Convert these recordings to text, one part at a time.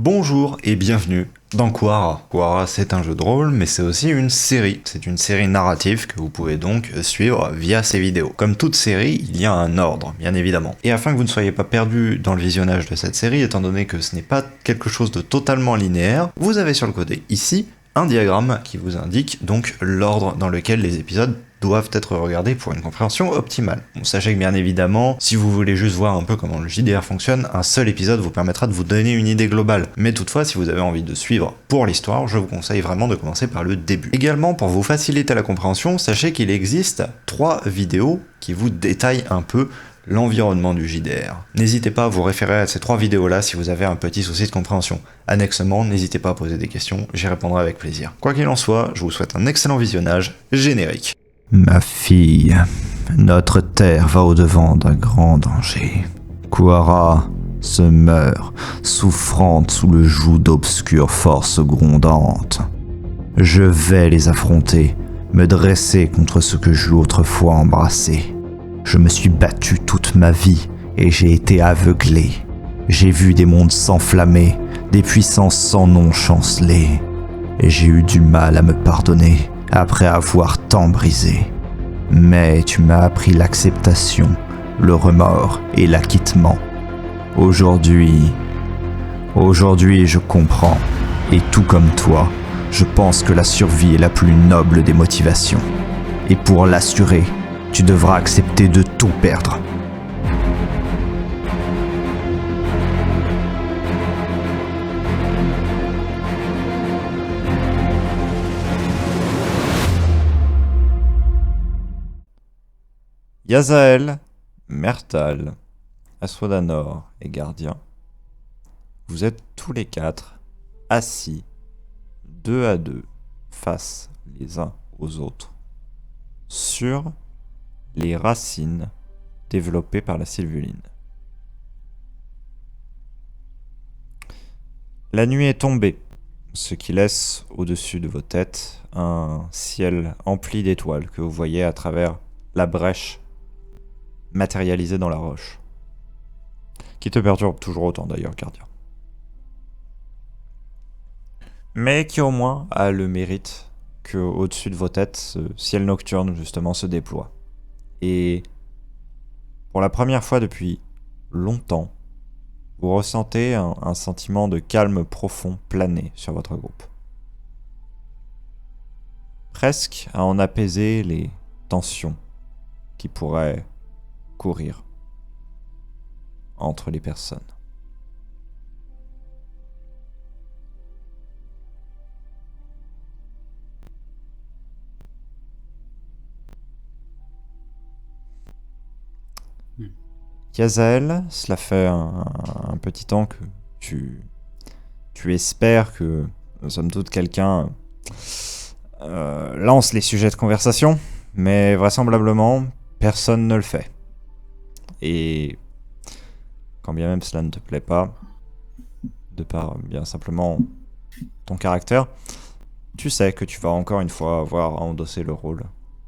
Bonjour et bienvenue dans Quara. Quara, c'est un jeu de rôle, mais c'est aussi une série. C'est une série narrative que vous pouvez donc suivre via ces vidéos. Comme toute série, il y a un ordre, bien évidemment. Et afin que vous ne soyez pas perdu dans le visionnage de cette série, étant donné que ce n'est pas quelque chose de totalement linéaire, vous avez sur le côté ici un diagramme qui vous indique donc l'ordre dans lequel les épisodes doivent être regardés pour une compréhension optimale. Bon, sachez que bien évidemment, si vous voulez juste voir un peu comment le JDR fonctionne, un seul épisode vous permettra de vous donner une idée globale. Mais toutefois, si vous avez envie de suivre pour l'histoire, je vous conseille vraiment de commencer par le début. Également, pour vous faciliter la compréhension, sachez qu'il existe 3 vidéos qui vous détaillent un peu l'environnement du JDR. N'hésitez pas à vous référer à ces 3 vidéos-là si vous avez un petit souci de compréhension. Annexement, n'hésitez pas à poser des questions, j'y répondrai avec plaisir. Quoi qu'il en soit, je vous souhaite un excellent visionnage, générique. Ma fille, notre terre va au-devant d'un grand danger. Quara se meurt, souffrante sous le joug d'obscures forces grondantes. Je vais les affronter, me dresser contre ce que j'eus autrefois embrassé. Je me suis battu toute ma vie et j'ai été aveuglé. J'ai vu des mondes s'enflammer, des puissances sans nom chanceler. Et j'ai eu du mal à me pardonner après avoir tant brisé. Mais tu m'as appris l'acceptation, le remords et l'acquittement. Aujourd'hui, je comprends. Et tout comme toi, je pense que la survie est la plus noble des motivations. Et pour l'assurer, tu devras accepter de tout perdre. Yazael, Mertal, Aswadanor et Gardien, vous êtes tous les 4 assis, 2 à 2, face les uns aux autres, sur les racines développées par la sylvuline. La nuit est tombée, ce qui laisse au-dessus de vos têtes un ciel empli d'étoiles que vous voyez à travers la brèche matérialisée dans la roche. Qui te perturbe toujours autant d'ailleurs, Gardien. Mais qui au moins a le mérite que au-dessus de vos têtes, ce ciel nocturne justement se déploie. Et pour la première fois depuis longtemps, vous ressentez un sentiment de calme profond planer sur votre groupe. Presque à en apaiser les tensions qui pourraient courir entre les personnes. Yazael, cela fait un petit temps que tu espères que, somme toute, quelqu'un lance les sujets de conversation, mais vraisemblablement, personne ne le fait. Et quand bien même cela ne te plaît pas, de par bien simplement ton caractère, tu sais que tu vas encore une fois avoir à endosser le rôle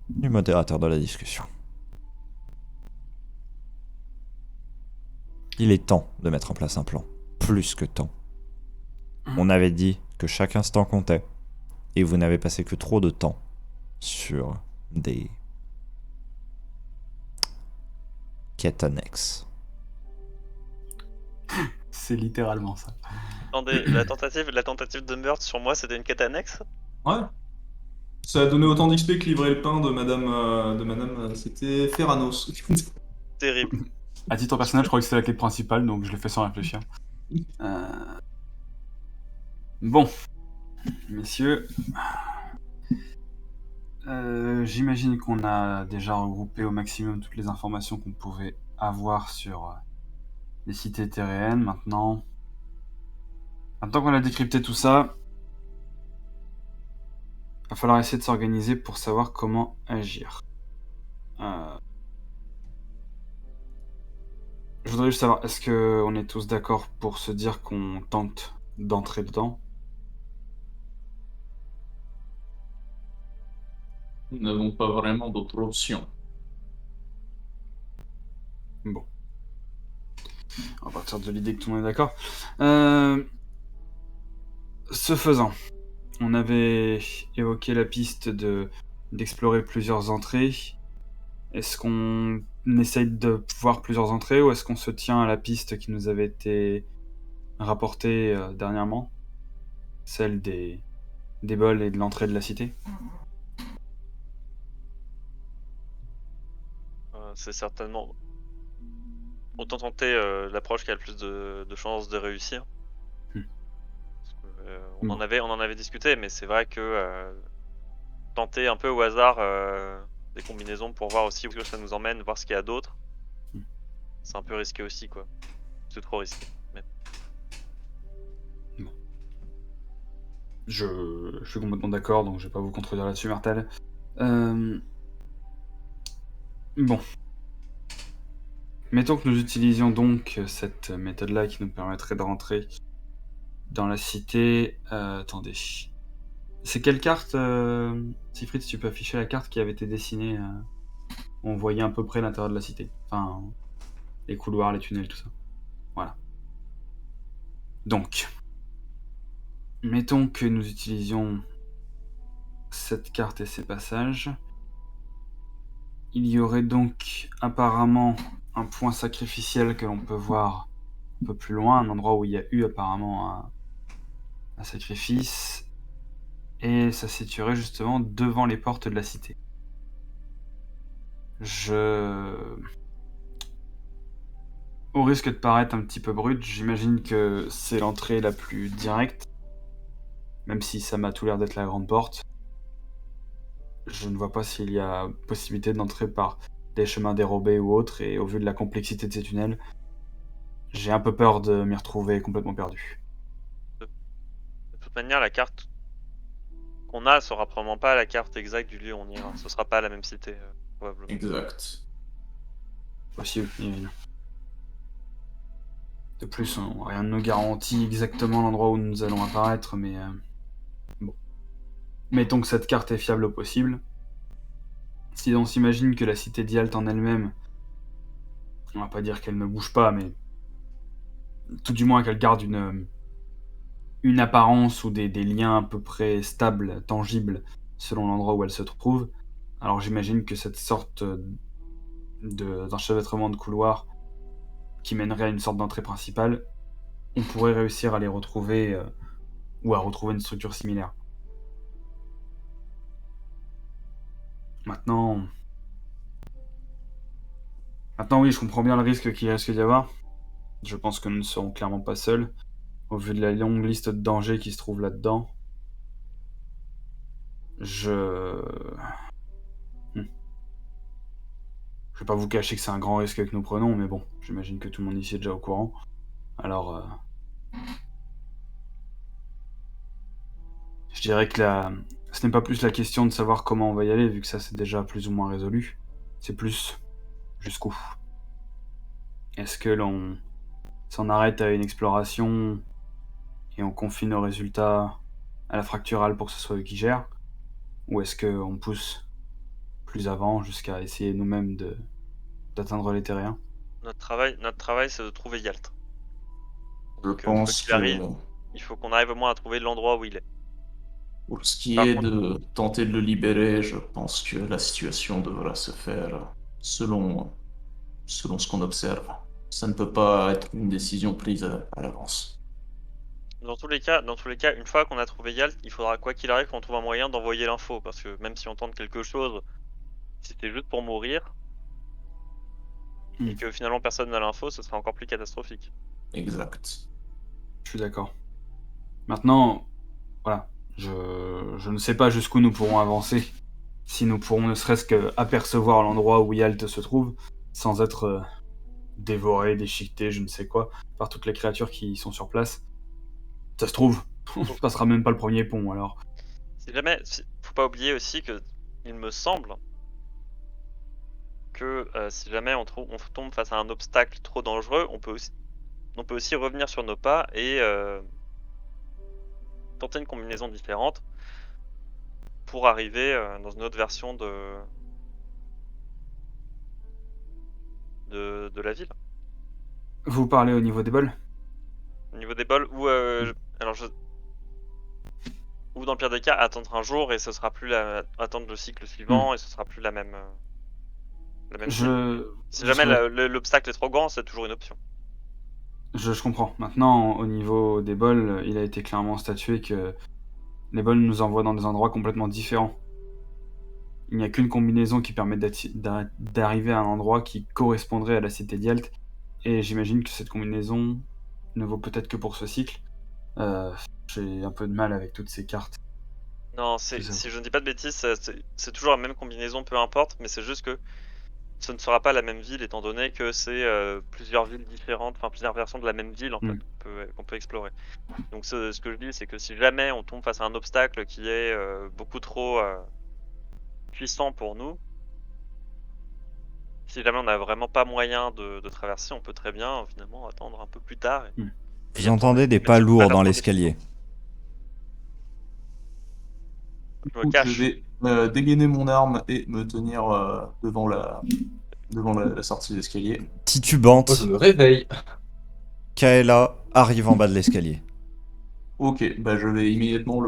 du modérateur de la discussion. Il est temps de mettre en place un plan. Plus que temps. On avait dit que chaque instant comptait, et vous n'avez passé que trop de temps sur des quêtes annexes. C'est littéralement ça. Attendez, la tentative de meurtre sur moi, c'était une quête annexe? Ouais. Ça a donné autant d'XP que livrer le pain de madame, c'était Ferranos. Terrible. À titre personnel, je crois que c'est la quête principale, donc je l'ai fait sans réfléchir. Bon, messieurs, j'imagine qu'on a déjà regroupé au maximum toutes les informations qu'on pouvait avoir sur les cités terréennes. Maintenant qu'on a décrypté tout ça, va falloir essayer de s'organiser pour savoir comment agir. Je voudrais juste savoir, est-ce qu'on est tous d'accord pour se dire qu'on tente d'entrer dedans? Nous n'avons pas vraiment d'autre option. Bon. On va partir de l'idée que tout le monde est d'accord. Ce faisant, on avait évoqué la piste d'explorer plusieurs entrées. Est-ce qu'on essaye de voir plusieurs entrées ou est-ce qu'on se tient à la piste qui nous avait été rapportée dernièrement, celle des bols et de l'entrée de la cité? C'est certainement. Autant tenter l'approche qui a le plus de chances de réussir. Hmm. Parce que, Bon. on en avait discuté, mais c'est vrai que tenter un peu au hasard des combinaisons pour voir aussi où ça nous emmène, voir ce qu'il y a d'autre, Hmm. c'est un peu risqué aussi, quoi. C'est trop risqué. Mais... Je suis complètement d'accord, donc je vais pas vous contredire là-dessus, Martel. Bon. Mettons que nous utilisions donc cette méthode-là qui nous permettrait de rentrer dans la cité. Attendez. C'est quelle carte, Siegfried, si tu peux afficher la carte qui avait été dessinée où on voyait à peu près l'intérieur de la cité. Enfin, les couloirs, les tunnels, tout ça. Voilà. Donc, mettons que nous utilisions cette carte et ces passages. Il y aurait donc apparemment un point sacrificiel que l'on peut voir un peu plus loin, un endroit où il y a eu apparemment un sacrifice, et ça se situerait justement devant les portes de la cité. Au risque de paraître un petit peu brut, j'imagine que c'est l'entrée la plus directe, même si ça m'a tout l'air d'être la grande porte. Je ne vois pas s'il y a possibilité d'entrer par des chemins dérobés ou autres, et au vu de la complexité de ces tunnels, j'ai un peu peur de m'y retrouver complètement perdu. De toute manière, la carte qu'on a sera probablement pas la carte exacte du lieu où on ira. Ce sera pas la même cité, probablement. Exact. Possible, évidemment. De plus, rien ne nous garantit exactement l'endroit où nous allons apparaître, mais bon. Mettons que cette carte est fiable au possible. Si on s'imagine que la cité d'Yalt en elle-même, on va pas dire qu'elle ne bouge pas, mais tout du moins qu'elle garde une apparence ou des liens à peu près stables, tangibles, selon l'endroit où elle se trouve, alors j'imagine que cette sorte d'enchevêtrement de couloirs qui mènerait à une sorte d'entrée principale, on pourrait réussir à les retrouver ou à retrouver une structure similaire. Maintenant, oui, je comprends bien le risque qu'il risque d'y avoir. Je pense que nous ne serons clairement pas seuls, au vu de la longue liste de dangers qui se trouvent là-dedans. Je... Hmm. Je vais pas vous cacher que c'est un grand risque que nous prenons, mais bon, j'imagine que tout le monde ici est déjà au courant. Alors, je dirais que ce n'est pas plus la question de savoir comment on va y aller, vu que ça c'est déjà plus ou moins résolu. C'est plus jusqu'où. Est-ce que l'on s'en arrête à une exploration et on confie nos résultats à la fracturale pour que ce soit eux qui gèrent? Ou est-ce qu'on pousse plus avant jusqu'à essayer nous-mêmes d'atteindre les terriens? Notre travail, c'est de trouver Yalt. Je Donc, quoi pense qu'il que arrive, il faut qu'on arrive au moins à trouver l'endroit où il est. pour ce qui Par est contre, de tenter de le libérer, je pense que la situation devra se faire selon ce qu'on observe. Ça ne peut pas être une décision prise à l'avance. dans tous les cas, une fois qu'on a trouvé Yalt, il faudra quoi qu'il arrive qu'on trouve un moyen d'envoyer l'info, parce que même si on tente quelque chose, si c'était juste pour mourir, et que finalement personne n'a l'info, ce sera encore plus catastrophique. Exact. Je suis d'accord. Maintenant, voilà, je ne sais pas jusqu'où nous pourrons avancer, si nous pourrons ne serait-ce qu'apercevoir l'endroit où Yalt se trouve, sans être dévorés, déchiquetés, je ne sais quoi, par toutes les créatures qui sont sur place. Ça se trouve, on ne passera même pas le premier pont, alors. Faut pas oublier aussi que, il me semble, que si jamais on tombe face à un obstacle trop dangereux, on peut aussi revenir sur nos pas et tenter une combinaison différente pour arriver dans une autre version de la ville. Vous parlez au niveau des bols? Au niveau des bols, ou alors Ou dans le pire des cas, attendre un jour et ce sera plus attendre le cycle suivant et ce sera plus la même ville. Si jamais l'obstacle est trop grand, c'est toujours une option. Je comprends. Maintenant, au niveau des bols, il a été clairement statué que les bols nous envoient dans des endroits complètement différents. Il n'y a qu'une combinaison qui permet d'arriver à un endroit qui correspondrait à la cité d'Yalt. Et j'imagine que cette combinaison ne vaut peut-être que pour ce cycle. J'ai un peu de mal avec toutes ces cartes. Non, si je ne dis pas de bêtises, c'est toujours la même combinaison, peu importe, mais c'est juste que ce ne sera pas la même ville étant donné que c'est plusieurs villes différentes, enfin plusieurs versions de la même ville en fait qu'on peut explorer. Donc ce que je dis, c'est que si jamais on tombe face à un obstacle qui est beaucoup trop puissant pour nous, si jamais on n'a vraiment pas moyen de traverser, on peut très bien finalement attendre un peu plus tard. Vous entendez des pas lourds dans l'escalier. Je me cache. Je vais dégainer mon arme et me tenir devant la sortie d'escalier. Titubante, Moi, je me réveille. Kaela arrive en bas de l'escalier. Ok, bah je vais immédiatement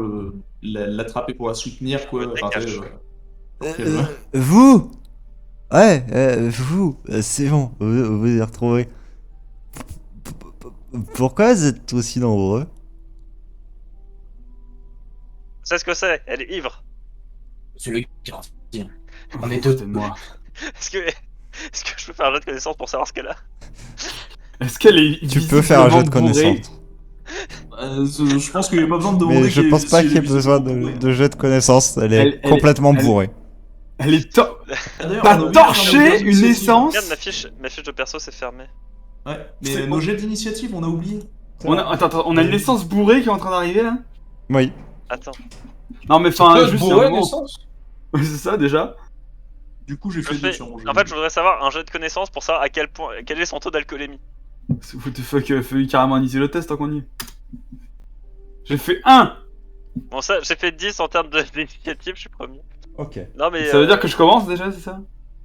l'attraper pour la soutenir, quoi. Me décache. Vous Ouais, vous, c'est bon, vous y retrouvez. Pourquoi vous êtes aussi nombreux? C'est ce que c'est, elle est ivre. C'est le garanti. On est deux. C'est moi. Est-ce que je peux faire un jeu de connaissance pour savoir ce qu'elle a? Est-ce qu'elle est Tu peux faire un jeu de bourrée connaissance. Je pense qu'il n'y a pas besoin de demander. Mais je pense pas qu'il y ait besoin de jeu de connaissance, elle est complètement bourrée. Elle est top. D'ailleurs, T'as on a oublié de faire torché nos jets une d'initiative. essence. Regarde, ma fiche de perso c'est fermé. Ouais, mais C'est nos bon. jets d'initiative, on a oublié. Attends, on a une essence bourrée qui est en train d'arriver là. Oui. Attends. Non mais enfin, Toi, juste bourré, un moment. naissance. Ouais, c'est ça déjà. Du coup, j'ai fait 2 sur mon jeu. En fait, je voudrais savoir un jet de connaissance pour savoir quel est son taux d'alcoolémie. What the fuck, fais carrément initier le test tant qu'on y est. J'ai fait 1. Bon, ça, j'ai fait 10 en termes d'initiative, je suis premier. Ok. Non, mais. Ça veut dire que je commence déjà, c'est ça?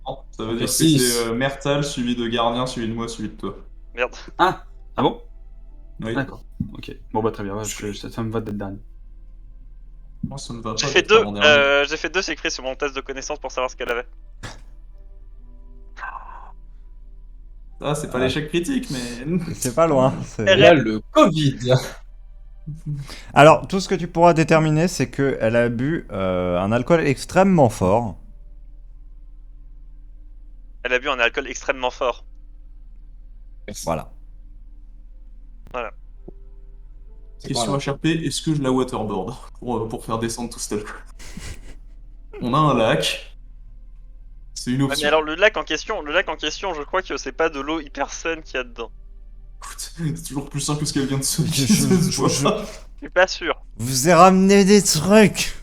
Non, ça veut dire que Six. c'est Mertal, suivi de Gardien, suivi de moi, suivi de toi. Merde. Ah bon? Oui. D'accord. Ok. Bon bah très bien, ouais, ça me va d'être dernier. Moi, ça me va pas. J'ai fait d'être avant-dernier. j'ai fait 2, c'est écrit sur mon test de connaissance pour savoir ce qu'elle avait. Ah, c'est pas l'échec critique, mais. C'est pas loin. Elle a le Covid. Alors, tout ce que tu pourras déterminer, c'est qu'elle a bu un alcool extrêmement fort. Elle a bu un alcool extrêmement fort. Voilà. Question HRP, est-ce que je la waterboard pour faire descendre tout cet alcool? On a un lac. C'est une Ouais, mais option. alors le lac en question, je crois que c'est pas de l'eau hyper saine qu'il y a dedans. Écoute, c'est toujours plus simple que ce qu'elle vient de se Je- dire. Je suis pas sûr. Vous ai ramené des trucs.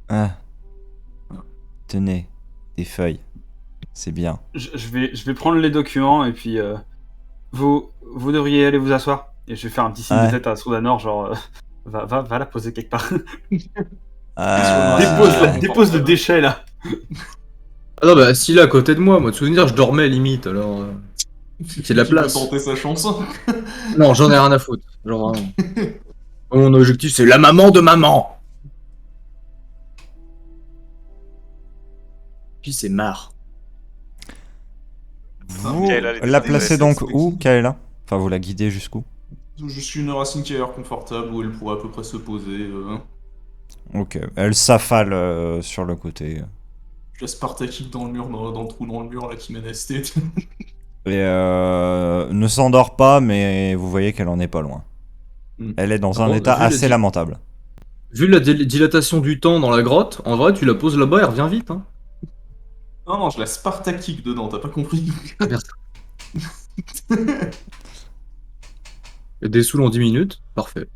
Ah. Tenez, des feuilles. C'est bien. Je vais prendre les documents et puis vous devriez aller vous asseoir. Et je vais faire un petit signe Ouais. de tête à Soudanor, genre va la poser quelque part. Euh, Dépose le déchet là. Ah non, bah si là à côté de moi, moi de souvenir, je dormais limite alors. C'est de la Qui peut place. tenter sa chance. Non, j'en ai rien à foutre. Genre, vraiment. Mon objectif, c'est la maman de maman. Puis c'est marre. Vous Kaela, elle est la très placez intéressante, donc c'est où, qui Kaela? Enfin, vous la guidez jusqu'où? Je suis une racine qui a l'air confortable où elle pourrait à peu près se poser. Ok. Elle s'affale sur le côté. Je laisse Spartakique dans le mur, dans le trou dans le mur là qui mène à ST. Et ne s'endort pas, mais vous voyez qu'elle en est pas loin. Elle est dans un Bon, état vu la assez di- lamentable. Vu la dilatation du temps dans la grotte, en vrai, tu la poses là-bas, elle revient vite. Hein. Non, je la Spartakique dedans, t'as pas compris. Et des sous en 10 minutes, parfait.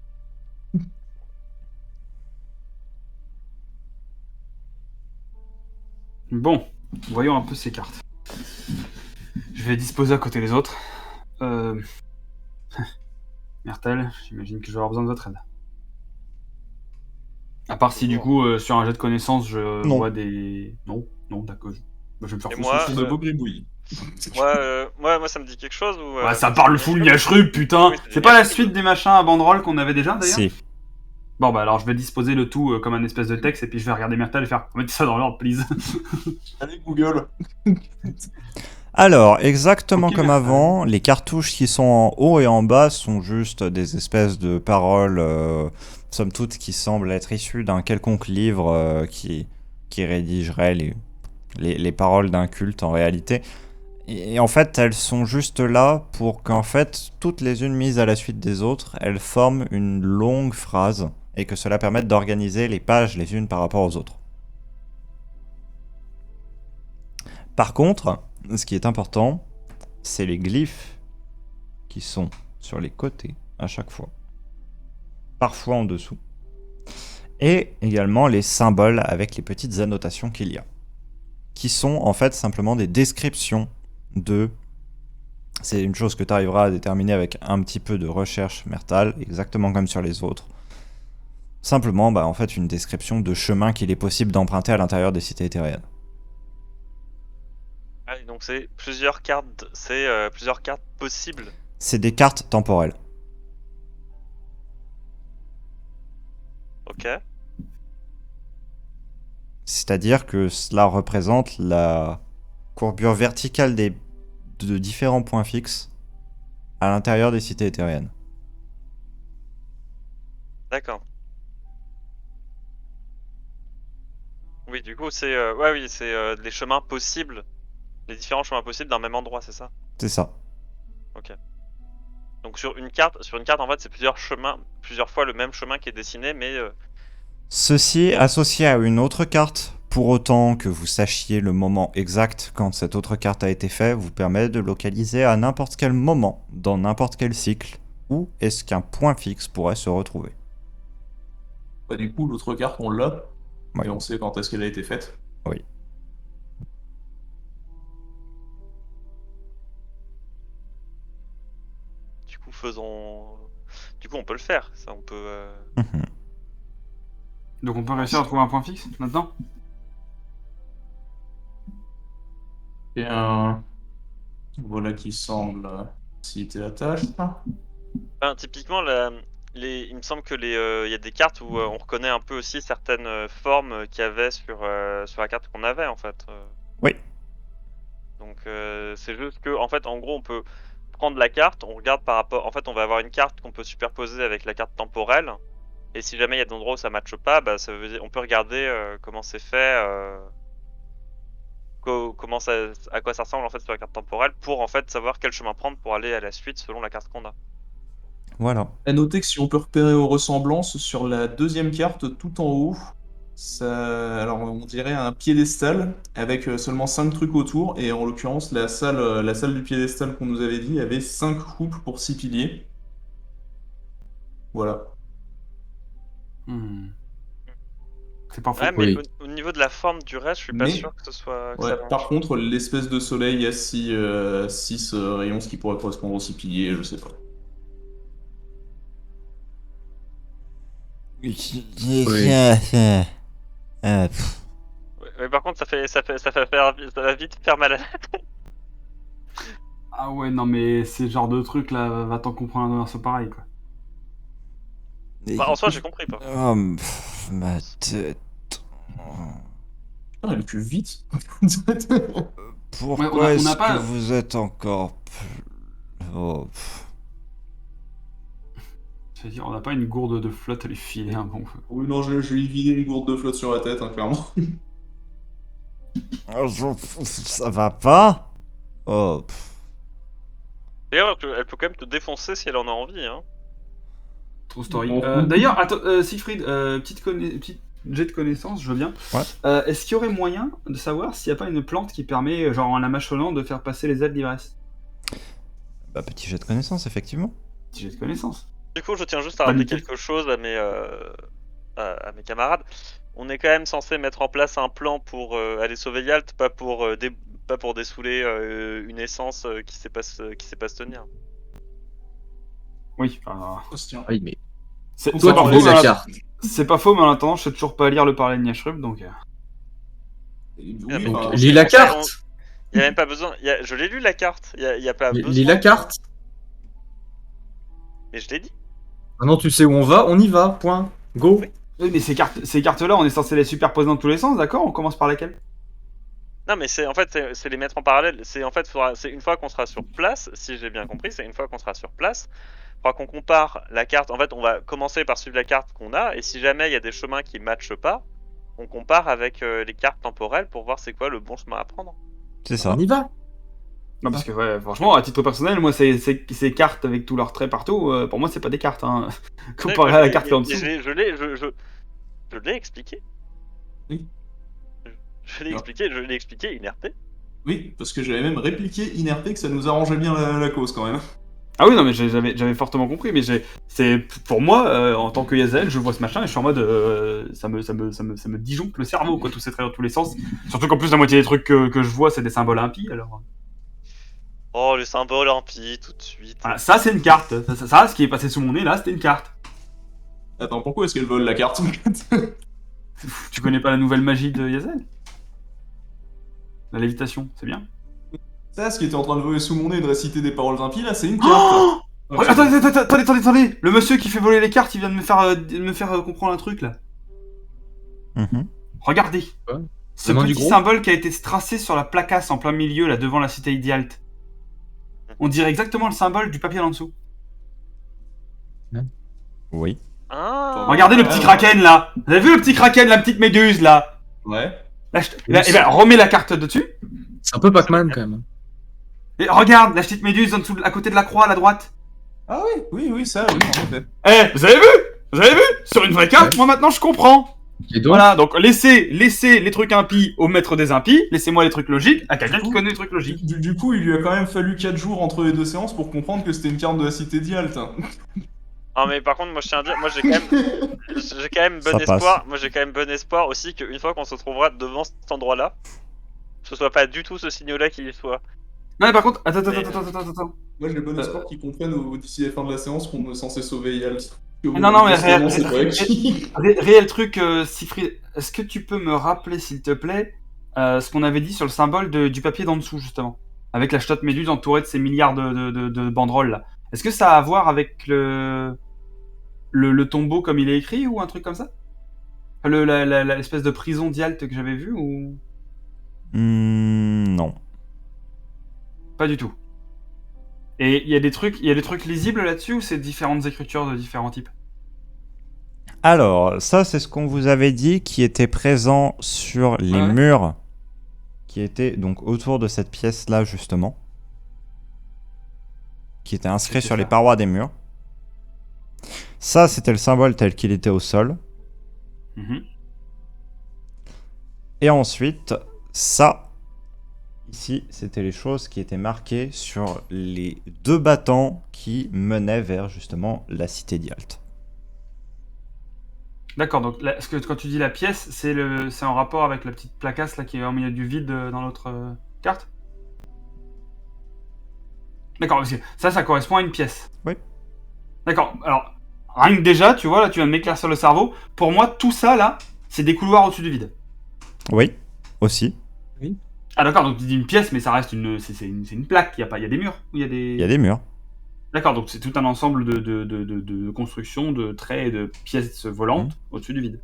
Bon, voyons un peu ces cartes. Je vais disposer à côté les autres. Mertel, j'imagine que je vais avoir besoin de votre aide. À part si du coup, sur un jet de connaissance, je Non. vois des... Non, d'accord. Je vais me faire Et foncer moi, dessus. C'est de beau gribouillis. Moi, ça me dit quelque chose ou. Ouais, ça parle full Yashrub, putain. Oui, C'est pas la suite des machins à banderole qu'on avait déjà d'ailleurs? Si. Bon bah alors je vais disposer le tout comme un espèce de texte et puis je vais regarder Myrtle et faire mettez ça dans l'ordre, please. Allez, Google. Alors, exactement Ok, comme merci. avant, les cartouches qui sont en haut et en bas sont juste des espèces de paroles, somme toute, qui semblent être issues d'un quelconque livre qui rédigerait les paroles d'un culte en réalité. Et en fait, elles sont juste là pour qu'en fait, toutes les unes mises à la suite des autres, elles forment une longue phrase et que cela permette d'organiser les pages les unes par rapport aux autres. Par contre, ce qui est important, c'est les glyphes qui sont sur les côtés à chaque fois, parfois en dessous, et également les symboles avec les petites annotations qu'il y a, qui sont en fait simplement des descriptions de... C'est une chose que tu arriveras à déterminer avec un petit peu de recherche Myrtle, exactement comme sur les autres. Simplement, en fait, une description de chemin qu'il est possible d'emprunter à l'intérieur des cités éthériennes. Ah, donc c'est plusieurs cartes possibles. C'est des cartes temporelles. Ok. C'est-à-dire que cela représente la courbure verticale de différents points fixes à l'intérieur des cités éthériennes. D'accord. Oui, du coup, c'est c'est les chemins possibles, les différents chemins possibles d'un même endroit, c'est ça? C'est ça. Donc sur une carte, en fait, c'est plusieurs chemins, plusieurs fois le même chemin qui est dessiné, mais Ceci associé à une autre carte, pour autant que vous sachiez le moment exact quand cette autre carte a été faite, vous permet de localiser à n'importe quel moment, dans n'importe quel cycle, où est-ce qu'un point fixe pourrait se retrouver. Bah, du coup, l'autre carte, on l'a. Oui. Et on sait quand est-ce qu'elle a été faite. Oui. du coup, on peut le faire, ça, on peut... Mhm. Donc on peut réussir à trouver un point fixe maintenant? Et voilà qui semble faciliter la tâche. Enfin, typiquement, il me semble que y a des cartes où on reconnaît un peu aussi certaines formes qu'il y avait sur la carte qu'on avait, en fait. Oui. Donc c'est juste que, en fait, en gros, on peut prendre la carte, on regarde par rapport... En fait, on va avoir une carte qu'on peut superposer avec la carte temporelle, et si jamais il y a des endroits où ça matche pas, ça veut dire, on peut regarder comment c'est fait, à quoi ça ressemble en fait sur la carte temporelle, pour en fait savoir quel chemin prendre pour aller à la suite selon la carte qu'on a. Voilà. À noter que si on peut repérer aux ressemblances sur la deuxième carte tout en haut, alors on dirait un piédestal avec seulement 5 trucs autour, et en l'occurrence la salle du piédestal qu'on nous avait dit avait 5 couples pour 6 piliers. Voilà. C'est pas faux. Ouais, mais Oui. au niveau de la forme du reste, je suis pas Mais- sûr que ce soit... que Ouais, ça par marche. contre, l'espèce de soleil a 6 rayons, ce qui pourrait correspondre aux 6 piliers, je sais pas. Ouais, par contre, ça va vite faire mal à la tête. Ah ouais, non mais ces genres de trucs là, va-t'en comprendre un c'est pareil quoi. Bah, en soi, j'ai compris, pas. Oh, ma tête. Putain, elle est plus vite. Pourquoi Ouais, on a est-ce pas- que vous êtes encore... Oh, Je veux dire, on n'a pas une gourde de flotte à lui filer un bon. Oui, non, je vais lui vider une gourde de flotte sur la tête, hein, clairement. ça va pas? Oh, D'ailleurs, elle peut quand même te défoncer si elle en a envie, hein. True story. Bon. D'ailleurs, attends, Siegfried, petite jet de connaissance, je veux bien. Ouais. Est-ce qu'il y aurait moyen de savoir s'il n'y a pas une plante qui permet, genre en la mâchonnant, de faire passer les ailes d'ivresse? petit jet de connaissance, effectivement. Petit jet de connaissance. Du coup, je tiens juste à Pas rappeler nickel. quelque chose à mes camarades. On est quand même censé mettre en place un plan pour aller sauver Yalt, pas pour dessouler une essence qui sait pas se tenir. Oui, Oui, mais c'est toi, pas tu faux, lis la mais carte. c'est pas faux, mais en attendant, je sais toujours pas lire le parler de Nyashrub, donc. Oui, mais bah, Lis la carte. Y a même pas besoin. Je l'ai lu la carte. Y a pas besoin. Lis la carte. Mais je l'ai dit. Maintenant tu sais où on va, on y va. Point. Go. Oui, mais ces cartes-là, on est censé les superposer dans tous les sens, d'accord? On commence par laquelle? Non, mais c'est les mettre en parallèle. C'est en fait, c'est une fois qu'on sera sur place, si j'ai bien compris, c'est une fois qu'on sera sur place, il faudra qu'on compare la carte. En fait, on va commencer par suivre la carte qu'on a, et si jamais il y a des chemins qui matchent pas, on compare avec les cartes temporelles pour voir c'est quoi le bon chemin à prendre. C'est ça. On y va. Non, parce que ouais, franchement, à titre personnel, moi, ces cartes avec tous leurs traits partout, pour moi, c'est pas des cartes, hein. Comparé à la carte qui est en dessous. Je l'ai expliqué. Oui. Je l'ai expliqué, inerte. Oui, parce que j'avais même répliqué INRP que ça nous arrangeait bien la cause quand même. Ah oui, non, mais j'avais fortement compris, mais c'est pour moi, en tant que Yazel, je vois ce machin et je suis en mode, ça me disjoncte le cerveau, quoi, tous ces traits dans tous les sens. Surtout qu'en plus, la moitié des trucs que je vois, c'est des symboles impies, alors. Oh, le symbole impie, tout de suite. Voilà, ça, c'est une carte. Ça, ce qui est passé sous mon nez, là, c'était une carte. Attends, pourquoi est-ce qu'elle vole la carte? Tu connais pas la nouvelle magie de Yazel? La lévitation, c'est bien. Ça, ce qui était en train de voler sous mon nez et de réciter des paroles impies, là, c'est une carte. Oh Ok. Attendez. Le monsieur qui fait voler les cartes, il vient de me faire comprendre un truc, là. Mhm. Regardez. Ouais. Ce La main du petit gros. symbole qui a été tracé sur la placasse en plein milieu, là, devant la cité Idialt. On dirait exactement le symbole du papier en dessous. Oui. Ah. Regardez le petit kraken, là. Vous avez vu le petit kraken, la petite méduse, là? Ouais. Là, eh ben, remets la carte dessus. C'est un peu Pac-Man quand même. Et regarde, la petite méduse en dessous, à côté de la croix, à la droite. Ah oui, ça, oui, en effet. Eh, vous avez vu? Sur une vraie carte, moi maintenant je comprends. Et donc, Voilà, donc laissez les trucs impies au maître des impies, laissez-moi les trucs logiques à quelqu'un qui connaît les trucs logiques. Du coup, il lui a quand même fallu 4 jours entre les deux séances pour comprendre que c'était une carte de la cité d'Ialt. Ah, mais par contre, moi je tiens à dire, moi j'ai quand même Ça bon passe. espoir. Moi j'ai quand même bon espoir aussi qu'une fois qu'on se trouvera devant cet endroit-là, ce soit pas du tout ce signal-là qui y soit. Non mais par contre, attends. Moi, j'ai bon espoir qu'ils comprennent d'ici la fin de la séance qu'on est censé sauver Ialt. Non, mais c'est pas qui. Réel truc, Siegfried, est-ce que tu peux me rappeler s'il te plaît ce qu'on avait dit sur le symbole du papier d'en dessous justement, avec la chetotte méduse entourée de ces milliards de banderoles là. Est-ce que ça a à voir avec le tombeau comme il est écrit ou un truc comme ça? L'espèce de prison d'Ialt que j'avais vu ou Non. pas du tout? Et il y a des trucs lisibles là-dessus ou c'est différentes écritures de différents types? Alors, ça, c'est ce qu'on vous avait dit qui était présent sur les Ouais. murs qui étaient donc autour de cette pièce-là, justement. Qui était inscrit C'était sur les ça. parois des murs. Ça, c'était le symbole tel qu'il était au sol. Mhm. Et ensuite, ça, ici, c'était les choses qui étaient marquées sur les deux battants qui menaient vers, justement, la cité d'Ialt. D'accord, donc est-ce que quand tu dis la pièce, c'est en rapport avec la petite placasse là qui est au milieu du vide dans l'autre carte? D'accord, parce que ça correspond à une pièce. Oui. D'accord, alors, rien que déjà, tu vois, là, tu viens de m'éclaircir le cerveau. Pour moi, tout ça, là, c'est des couloirs au-dessus du vide. Oui, aussi. Ah d'accord, donc tu dis une pièce, mais ça reste c'est une plaque, il y a des murs, ou il y a des... Il y a des murs. D'accord, donc c'est tout un ensemble de constructions, de traits et de pièces volantes au-dessus du vide.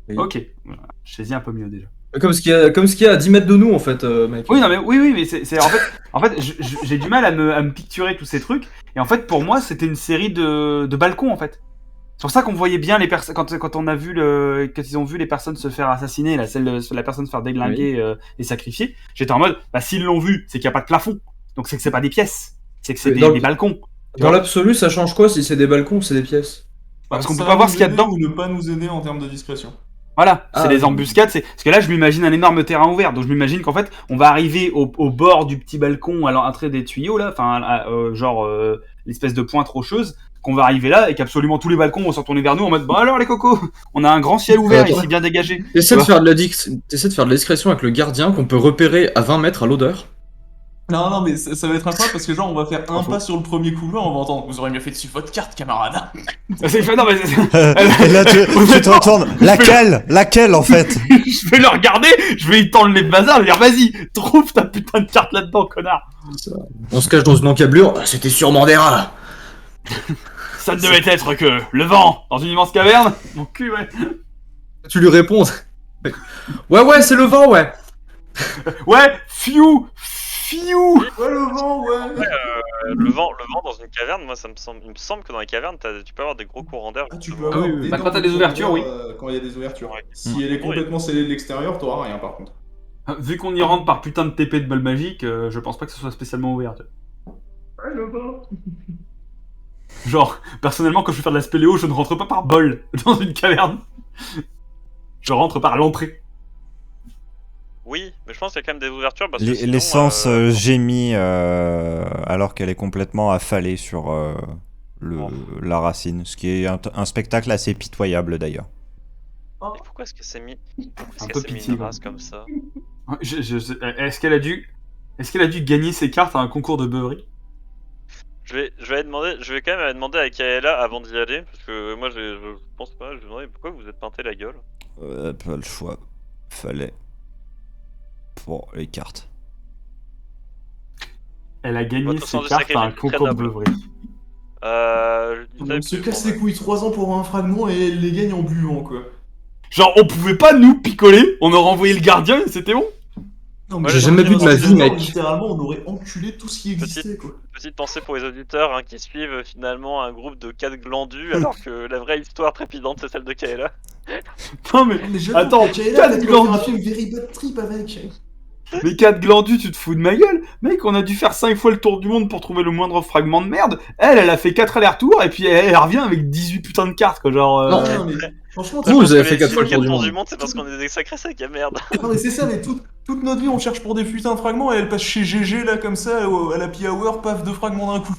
Oui. Ok, voilà, je saisis un peu mieux déjà. comme ce qu'il y a à 10 mètres de nous en fait, mec. Oui, non, mais oui, mais c'est en fait, j'ai du mal à me picturer tous ces trucs. Et en fait, pour moi, c'était une série de balcons, en fait. C'est pour ça qu'on voyait bien les personnes quand on a vu quand ils ont vu les personnes se faire assassiner, la personne se faire déglinguer et sacrifier. J'étais en mode, bah s'ils l'ont vu, c'est qu'il y a pas de plafond. Donc c'est que c'est pas des pièces, c'est que c'est Mais des balcons. Dans l'absolu, ça change quoi si c'est des balcons ou c'est des pièces? Parce qu'on Ça peut va pas voir nous ce qu'il y a aider dedans. Ou ne pas nous aider en termes de discrétion. Voilà, Ah, c'est des oui. embuscades. Parce que là, je m'imagine un énorme terrain ouvert. Donc je m'imagine qu'en fait, on va arriver au bord du petit balcon à l'entrée des tuyaux là, enfin l'espèce de pointe rocheuse, qu'on va arriver là et qu'absolument tous les balcons vont se retourner vers nous en mode bon alors les cocos, on a un grand ciel ouvert Attends. ici bien dégagé. T'essaies Tu de faire de la discrétion avec le gardien qu'on peut repérer à 20 mètres à l'odeur. Non, mais ça va être incroyable parce que genre on va faire un faux. pas sur le premier couloir, on va entendre vous aurez mieux fait de suivre votre carte, camarade. Non, mais Et là, tu te retournes. Laquelle, en fait? je vais le regarder, je vais lui tendre les bazars, je vais dire vas-y, trouve ta putain de carte là-dedans, connard. On se cache dans une encablure. Ah, c'était sûrement des rats. Ça ne devait être que le vent dans une immense caverne. Mon cul, ouais. Tu lui réponds. Ouais, c'est le vent, ouais. Ouais, fiou. Ouais, le vent, ouais. Le vent dans une caverne, moi il me semble que dans les cavernes tu peux avoir des gros courants d'air. Ah, tu peux justement. avoir oui. des Bah, quand t'as des ouvertures, oui. Quand il y a des ouvertures. Ouais. Si elle est complètement scellée de l'extérieur, t'auras rien par contre. Vu qu'on y rentre par putain de TP de balle magique, je pense pas que ce soit spécialement ouvert. Ouais, le vent. Genre, personnellement, quand je vais faire de la spéléo, je ne rentre pas par bol dans une caverne. Je rentre par l'entrée. Oui, mais je pense qu'il y a quand même des ouvertures parce que sinon, L'essence gémit alors qu'elle est complètement affalée sur la racine, ce qui est un spectacle assez pitoyable d'ailleurs. Et pourquoi est-ce que c'est mis Un peu pitié, une quoi. race comme ça? Est-ce qu'elle a dû gagner ses cartes à un concours de beuverie? Je vais quand même aller demander à Kaela avant d'y aller parce que moi je pense pas. Je vais demander pourquoi vous êtes peinté la gueule. Pas le choix. Fallait. Pour les cartes. Elle a Bon, gagné de toute façon, ses je sais cartes qu'elle à un est concours de très noble. beuverie. Je dis ça, On et se puis, casse bon, les couilles 3 ans pour un fragment et elle les gagne en buvant, quoi. Genre, on pouvait pas nous picoler, on aurait envoyé le gardien et c'était bon. Non, Moi, j'ai jamais bu de ma vie, mec. Littéralement, on aurait enculé tout ce qui existait, quoi. Petite pensée pour les auditeurs hein, qui suivent finalement un groupe de 4 glandus alors que la vraie histoire trépidante c'est celle de Kaela. Non mais, Mais j'avoue, attends, Kaela, 4 t'as dû faire un glandus, film Very Bad Trip avec. mais 4 glandus, tu te fous de ma gueule? Mec, on a dû faire 5 fois le tour du monde pour trouver le moindre fragment de merde. Elle a fait 4 allers-retours et puis elle revient avec 18 putains de cartes, quoi, genre... Non. Non, mais franchement, Vous, vous avez fait 4 fois le tour du monde. C'est parce qu'on est des sacrés sacs à merde. non, mais c'est ça, mais toute notre vie, on cherche pour des putains de fragments et elle passe chez GG, là, comme ça, à la Happy Hour, paf, 2 fragments d'un coup.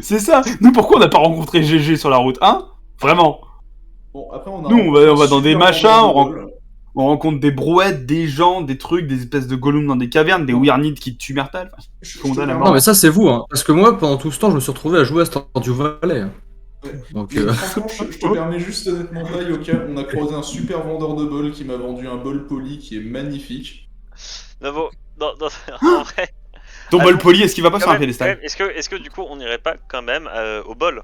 C'est ça. Nous, pourquoi on n'a pas rencontré GG sur la route, hein? Vraiment. Bon, après, on a Nous, on va dans des super machins, vendeur de bol. On rencontre des brouettes, des gens, des trucs, des espèces de golems dans des cavernes, des Wyrnids qui te tuent Mertal. Enfin, Je condamne à te mort. Non, mais ça, c'est vous, hein. Parce que moi, pendant tout ce temps, je me suis retrouvé à jouer à Stardew Valley. Hein. Ouais. Donc, Mais franchement, je te permets juste honnêtement taille au cas. On a croisé un super vendeur de bol qui m'a vendu un bol poli qui est magnifique. Navo, en vrai. Ton Ah, bol non. poli, est-ce qu'il va pas sur Quand un même, piédestal? est-ce que du coup on n'irait pas quand même au bol?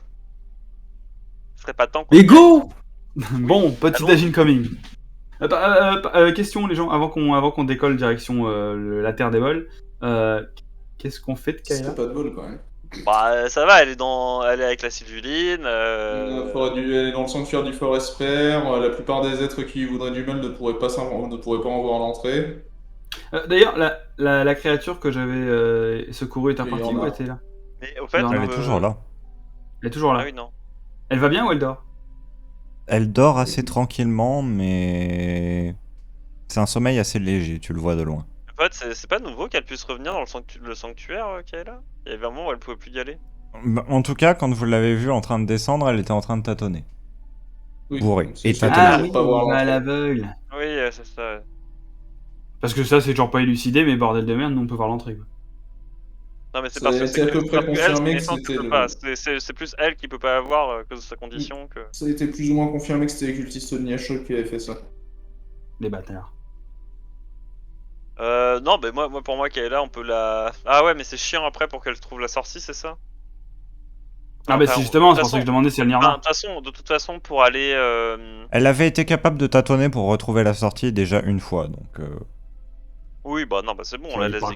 Ce serait pas temps qu'on. Et go! Bon, petit Allons. agile coming. Question les gens, avant qu'on décolle direction la terre des vols, qu'est-ce qu'on fait de C'est Kaela? pas de bol quand même. Bah ça va, elle est avec la Sylvuline. Elle est dans le sanctuaire du Forest Père. La plupart des êtres qui voudraient du mal ne pourraient pas en voir l'entrée. D'ailleurs, la créature que j'avais secourue est Il y repartie en ou a. elle était là? Mais au fait, Non, Elle est toujours là. Elle est toujours là. Ah oui non. Elle va bien ou elle dort? Elle dort assez tranquillement, mais c'est un sommeil assez léger, tu le vois de loin. En fait, c'est pas nouveau qu'elle puisse revenir dans le sanctuaire Kaela. Il y avait un moment où elle pouvait plus y aller. En tout cas, quand vous l'avez vue en train de descendre, elle était en train de tâtonner. Oui. Bourré. Donc, c'est Et sûr tâtonner. qu'elle Ah peut oui, pas voir il va à l'entrée. l'aveugle. Oui, c'est ça. Parce que ça, c'est toujours pas élucidé, mais bordel de merde, nous on peut voir l'entrée. Quoi. Non mais c'est Ça parce a que été à peu près parce que elle, confirmé que c'est c'était peut le- pas. C'est plus elle qui peut pas avoir à cause de sa condition que. Ça a été plus ou moins confirmé que c'était les cultistes de Niachok qui avaient fait ça. Les bâtards. Non, mais moi pour moi Kaela, on peut la. Ah ouais, mais c'est chiant après pour qu'elle trouve la sortie, c'est ça? Ah bah Enfin, c'est justement, de c'est toute pour ça que je façon- demandais si elle n'y Enfin, revient. de toute façon, pour aller. Elle avait été capable de tâtonner pour retrouver la sortie déjà une fois, donc... Oui, bah non, bah c'est bon, on Elle la est laisse pas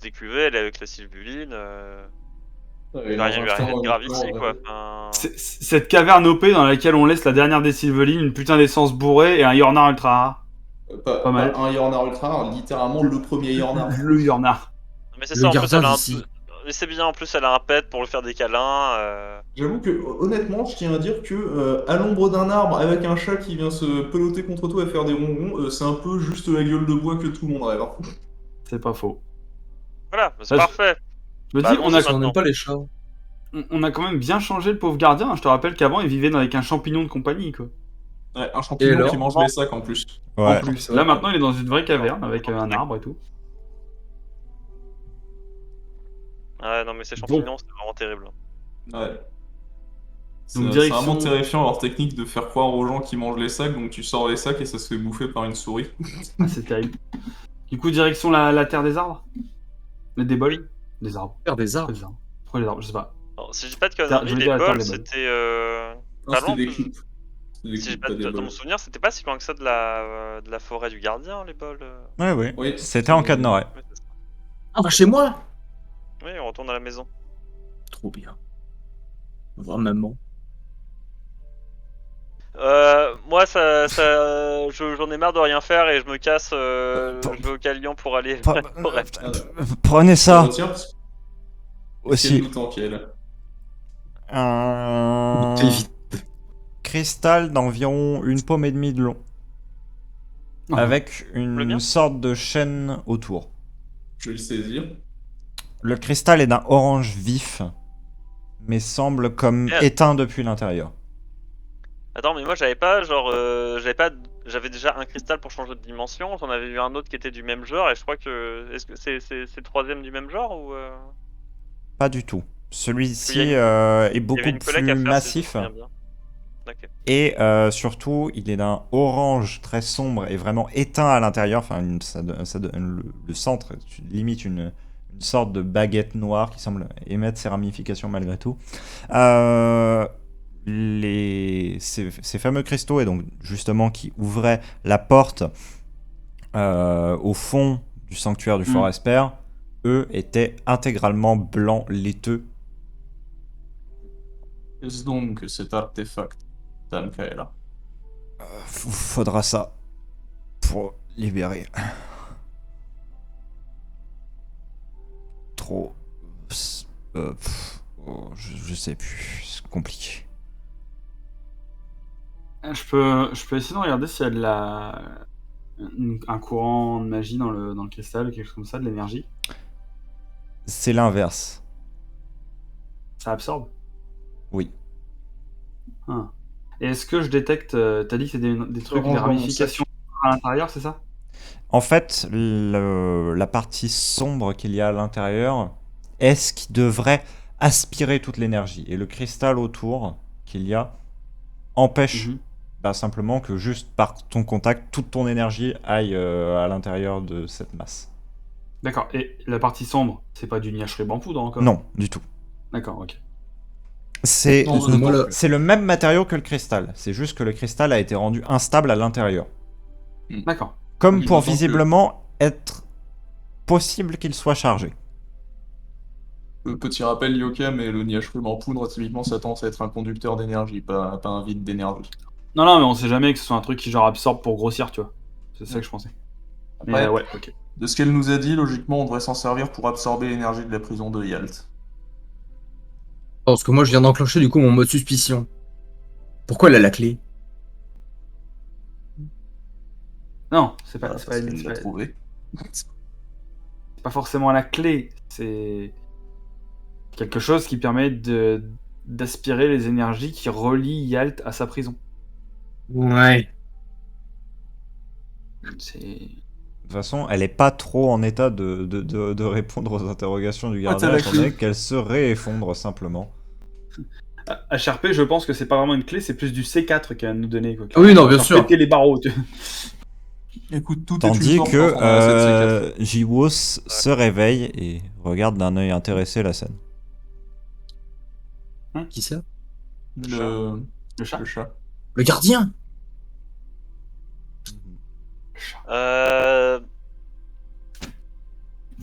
décuver, elle est avec la Sylvuline. Il va rien lui arriver de grave ici, quoi. Enfin... Cette caverne OP dans laquelle on laisse la dernière des Sylvelines, une putain d'essence bourrée et un Yornar ultra rare. Pas mal. Un Yornar Ultra rare, littéralement le premier Yornar. Le Yornar. Mais c'est Le ça, en plus, gardien elle a un. d'ici. Mais c'est bien, en plus, elle a un pet pour lui faire des câlins. J'avoue que, honnêtement, je tiens à dire que, à l'ombre d'un arbre, avec un chat qui vient se peloter contre toi et faire des ronrons, c'est un peu juste la gueule de bois que tout le monde rêve. Hein. C'est pas faux. Voilà, c'est Ah, parfait. Je me Bah, dis, bon, on c'est a, ça. On n'aime pas les chats. on a quand même bien changé le pauvre gardien. Je te rappelle qu'avant, il vivait avec un champignon de compagnie, quoi. Ouais, un Et champignon alors qui mange les sacs en plus. Ouais. En plus. Là, maintenant, il est dans une vraie caverne avec un arbre et tout. Ah non, mais ces champignons, c'est vraiment terrible. Ouais. C'est Donc, c'est direction- vraiment terrifiant leur technique de faire croire aux gens qui mangent les sacs, donc tu sors les sacs et ça se fait bouffer par une souris. Ah, c'est terrible. Du coup, direction la terre des arbres. Des bols. Des arbres. Faire des Pourquoi arbres. des arbres Pourquoi les arbres? Je sais pas. Alors, si je dis pas de Je conneries, veux les dire la terre bols, des bols. c'était. Non, Pas c'était loin, des plus- coupes. C'était des Si j'ai coupes, pas pas des dans bols. mon souvenir, c'était pas si loin que ça de la forêt du gardien, les bols. Ouais, oui. Oui. C'était en Cadnoret. Ouais, c'est ça. Ah, bah chez moi. Oui, on retourne à la maison. Trop bien. Voir maman. Moi, j'en ai marre de rien faire et je me casse. Je vais au Calion pour aller. Ouais. Prenez Ça ça retire parce que aussi. nous tanker là. Un T'es vite. cristal d'environ une paume et demie de long, Ah. avec Le une mien sorte de chaîne autour. Je vais le saisir. Le cristal est d'un orange vif, mais semble comme Merde. éteint depuis l'intérieur. Attends, mais moi, j'avais déjà un cristal pour changer de dimension. J'en avais eu un autre qui était du même genre et je crois que. Est-ce que c'est le troisième du même genre ou. Pas du tout. Il y Celui-ci a une- est Il y avait beaucoup une collègue plus à faire, massif. si je me souviens bien. Ok. Et surtout, il est d'un orange très sombre et vraiment éteint à l'intérieur. Enfin, le centre, limite une sorte de baguette noire qui semble émettre ses ramifications malgré tout. Ces fameux cristaux, et donc justement qui ouvraient la porte au fond du sanctuaire du Fort Esper, eux étaient intégralement blancs laiteux. Qu'est-ce donc que cet artefact, Tankaela? Faudra ça pour libérer. Trop. Je sais plus, c'est compliqué. Je peux essayer de regarder s'il y a un courant de magie dans le cristal, quelque chose comme ça, de l'énergie. C'est l'inverse. Ça absorbe. Oui. Ah. Et est-ce que je détecte, t'as dit que c'est des trucs, Orange des dans mon ramifications à l'intérieur, c'est ça? En fait, la partie sombre qu'il y a à l'intérieur est ce qui devrait aspirer toute l'énergie. Et le cristal autour qu'il y a empêche simplement que juste par ton contact, toute ton énergie aille à l'intérieur de cette masse. D'accord. Et la partie sombre, c'est pas du niacherie en poudre encore? Non, du tout. D'accord, ok. C'est Non, moi, là- c'est le même matériau que le cristal. C'est juste que le cristal a été rendu instable à l'intérieur. D'accord. Comme Oui, pour d'autant que- visiblement être possible qu'il soit chargé. Petit rappel, Yoka, mais le niacherum en poudre, typiquement, ça tend à être un conducteur d'énergie, pas un vide d'énergie. Non, mais on sait jamais que ce soit un truc qui genre absorbe pour grossir, tu vois. C'est ça que je pensais. Mais Après, ouais, ok. de ce qu'elle nous a dit, logiquement, on devrait s'en servir pour absorber l'énergie de la prison de Yalt. Parce que moi, je viens d'enclencher du coup mon mode suspicion. Pourquoi elle a la clé? Non, c'est pas, Voilà, c'est parce pas, qu'elle c'est l'a pas- trouvé. c'est pas forcément la clé, c'est quelque chose qui permet d'aspirer les énergies qui relient Yalt à sa prison. Ouais. C'est... De toute façon, elle est pas trop en état de répondre aux interrogations du Ah, gardien, t'as la étant clé. donné qu'elle se réeffondre simplement. HRP, je pense que c'est pas vraiment une clé, c'est plus du C4 qu'elle va nous donner. Quoi. Ah oui, non, On va bien faire sûr. péter les barreaux. Tu... Écoute, tout est Tandis une force que quand on a cette C4. Jiwos se réveille et regarde d'un œil intéressé la scène. Qui ça? Le Le chat. le chat. Le gardien?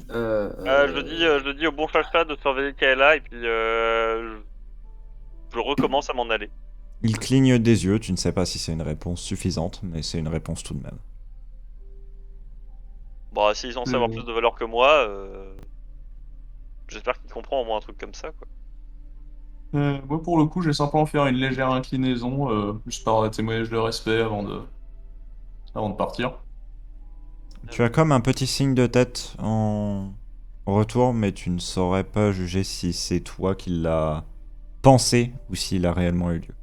Je dis au bon chacha de surveiller Kaela et puis je recommence à m'en aller. Il cligne des yeux, tu ne sais pas si c'est une réponse suffisante, mais c'est une réponse tout de même. Bon, s'il est censé avoir plus de valeur que moi, j'espère qu'il comprend au moins un truc comme ça, quoi. Moi, pour le coup, j'ai simplement faire une légère inclinaison, juste par témoignage de respect avant de partir. Tu as comme un petit signe de tête en retour, mais tu ne saurais pas juger si c'est toi qui l'as pensé ou s'il a réellement eu lieu.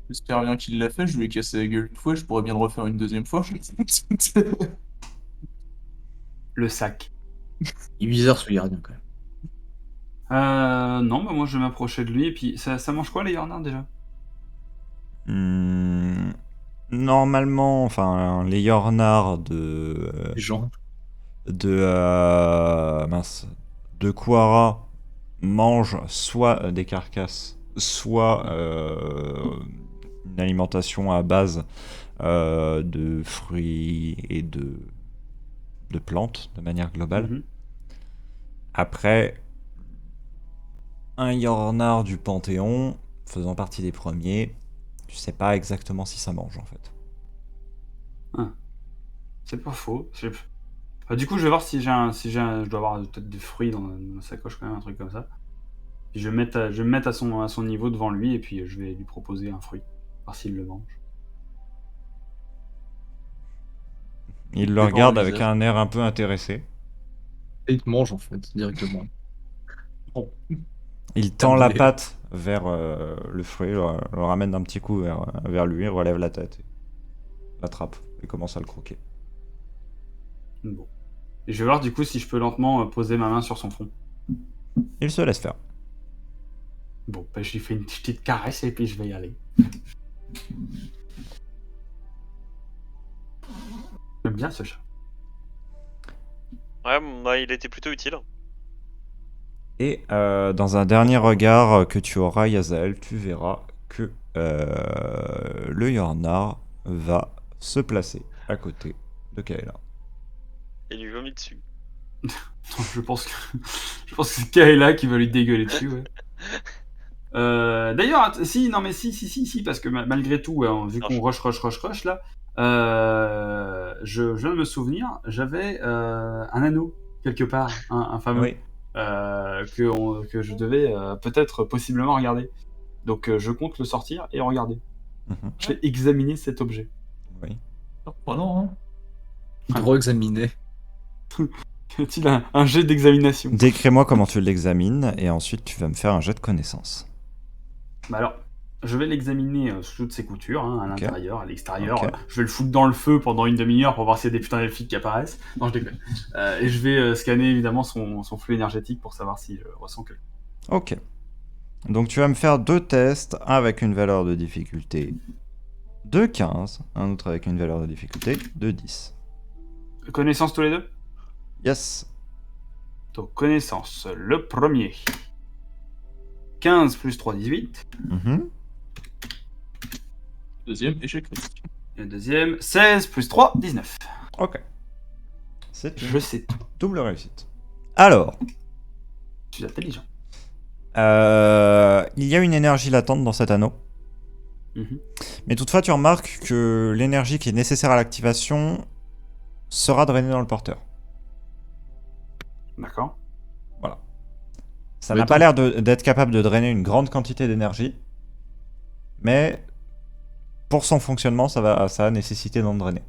J'espère bien qu'il l'a fait, je lui ai cassé la gueule une fois, je pourrais bien le refaire une deuxième fois. Le sac. Il est bizarre ce gardien quand même. Non, bah moi je vais m'approcher de lui, et puis ça mange quoi les Yornards déjà? Normalement, enfin, les Yornards Les gens. mince, de Quara mangent soit des carcasses, soit une alimentation à base de fruits et de plantes de manière globale. Mhm. Après, un Yornard du Panthéon, faisant partie des premiers, tu sais pas exactement si ça mange en fait. C'est pas faux. Du coup, je vais voir si je dois avoir peut-être des fruits dans ma sacoche quand même, un truc comme ça. Puis je vais me mettre à son niveau devant lui, et puis je vais lui proposer un fruit, voir s'il le mange. Il le Dépend regarde du avec visage. un air un peu intéressé. Et ils te mangent en fait, directement. Bon. Il tend la Terminé. patte vers le fruit, le ramène d'un petit coup vers lui, relève la tête, l'attrape et commence à le croquer. Bon. Et je vais voir du coup si je peux lentement poser ma main sur son front. Il se laisse faire. Bon, bah, je lui fais une petite caresse, et puis je vais y aller. J'aime bien ce chat. Ouais, bah, il était plutôt utile. Et dans un dernier regard que tu auras, Yazael, tu verras que le Yornar va se placer à côté de Kaela. Et lui vomit dessus. Je pense que c'est Kaela qui va lui dégueuler dessus, ouais. D'ailleurs, si, non mais si, parce que malgré tout, hein, vu qu'on rush là, je viens de me souvenir, j'avais un anneau quelque part, un fameux, Oui. que je devais peut-être possiblement regarder. Donc je compte le sortir et regarder. Mhm. Je vais examiner cet objet. Oui. Surprenant, hein. Gros examiné. Y a-t-il un jet d'examination? Décris-moi comment tu l'examines et ensuite tu vas me faire un jet de connaissance. Bah alors, je vais l'examiner sous toutes ses coutures, hein, à Ok. l'intérieur, à l'extérieur. Ok. Je vais le foutre dans le feu pendant une demi-heure pour voir s'il y a des putains d'elfiques qui apparaissent. Non, je déconne. Et je vais scanner évidemment son flux énergétique pour savoir si je ressens quelque chose. Ok. Donc tu vas me faire 2 tests, un avec une valeur de difficulté de 15, un autre avec une valeur de difficulté de 10. Connaissance tous les deux? Yes. Donc, connaissance, le premier. 15 plus 3, 18. Mhm. Deuxième échec critique. Et le deuxième, 16 plus 3, 19. Ok. C'est Je une sais tout. double réussite. Alors, Je suis intelligent. il y a une énergie latente dans cet anneau. Mhm. Mais toutefois, tu remarques que l'énergie qui est nécessaire à l'activation sera drainée dans le porteur. D'accord. Voilà. Ça Mais n'a pas attends. l'air d'être capable de drainer une grande quantité d'énergie. Mais pour son fonctionnement, ça va nécessiter d'en drainer.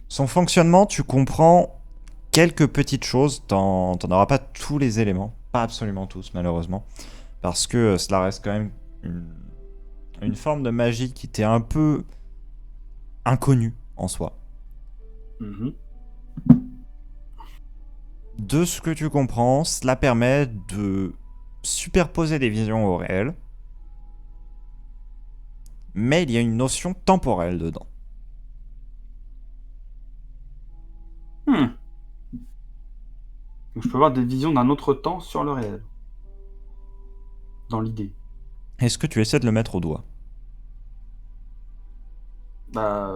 Son fonctionnement, tu comprends quelques petites choses. T'en auras pas tous les éléments. Pas absolument tous, malheureusement. Parce que cela reste quand même une forme de magie qui t'est un peu inconnue en soi. Mhm. De ce que tu comprends, cela permet de superposer des visions au réel. Mais il y a une notion temporelle dedans. Donc, je peux avoir des visions d'un autre temps sur le réel. Dans l'idée. Est-ce que tu essaies de le mettre au doigt? Bah.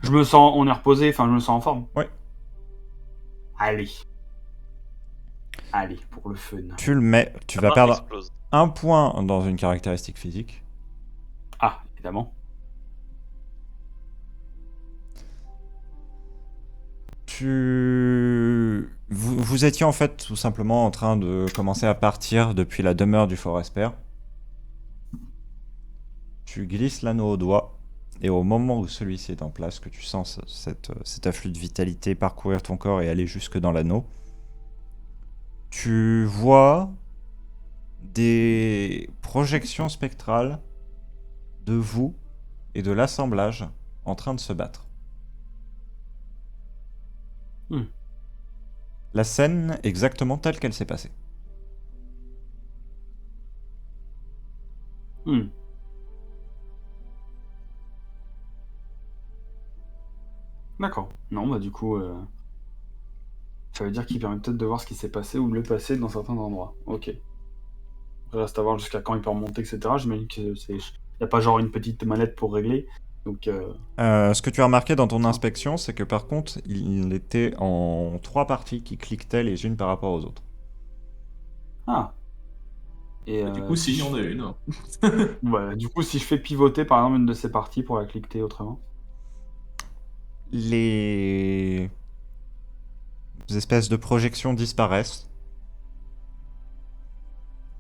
Je me sens. On est reposé, enfin, je me sens en forme. Ouais. Allez. Allez, pour le fun. Tu le mets, tu La vas barre perdre explose. un point dans une caractéristique physique. Ah, évidemment. Vous étiez en fait tout simplement en train de commencer à partir depuis la demeure du Fort Esper. Tu glisses l'anneau au doigt, et au moment où celui-ci est en place, que tu sens cet afflux de vitalité parcourir ton corps et aller jusque dans l'anneau, tu vois des projections spectrales de vous et de l'assemblage en train de se battre. la scène exactement telle qu'elle s'est passée. Hmm. D'accord. Non, bah du coup, ça veut dire qu'il permet peut-être de voir ce qui s'est passé ou le passé dans certains endroits. Ok. Après, reste à voir jusqu'à quand il peut remonter, etc. J'imagine que c'est... Y a pas genre une petite manette pour régler. Donc, Ce que tu as remarqué dans ton inspection, c'est que par contre, il était en 3 parties qui cliquetaient les unes par rapport aux autres. ah. Et Du coup, si, il y je... en a une. Ouais, du coup, si je fais pivoter par exemple une de ces parties pour la cliqueter autrement. Les espèces de projections disparaissent.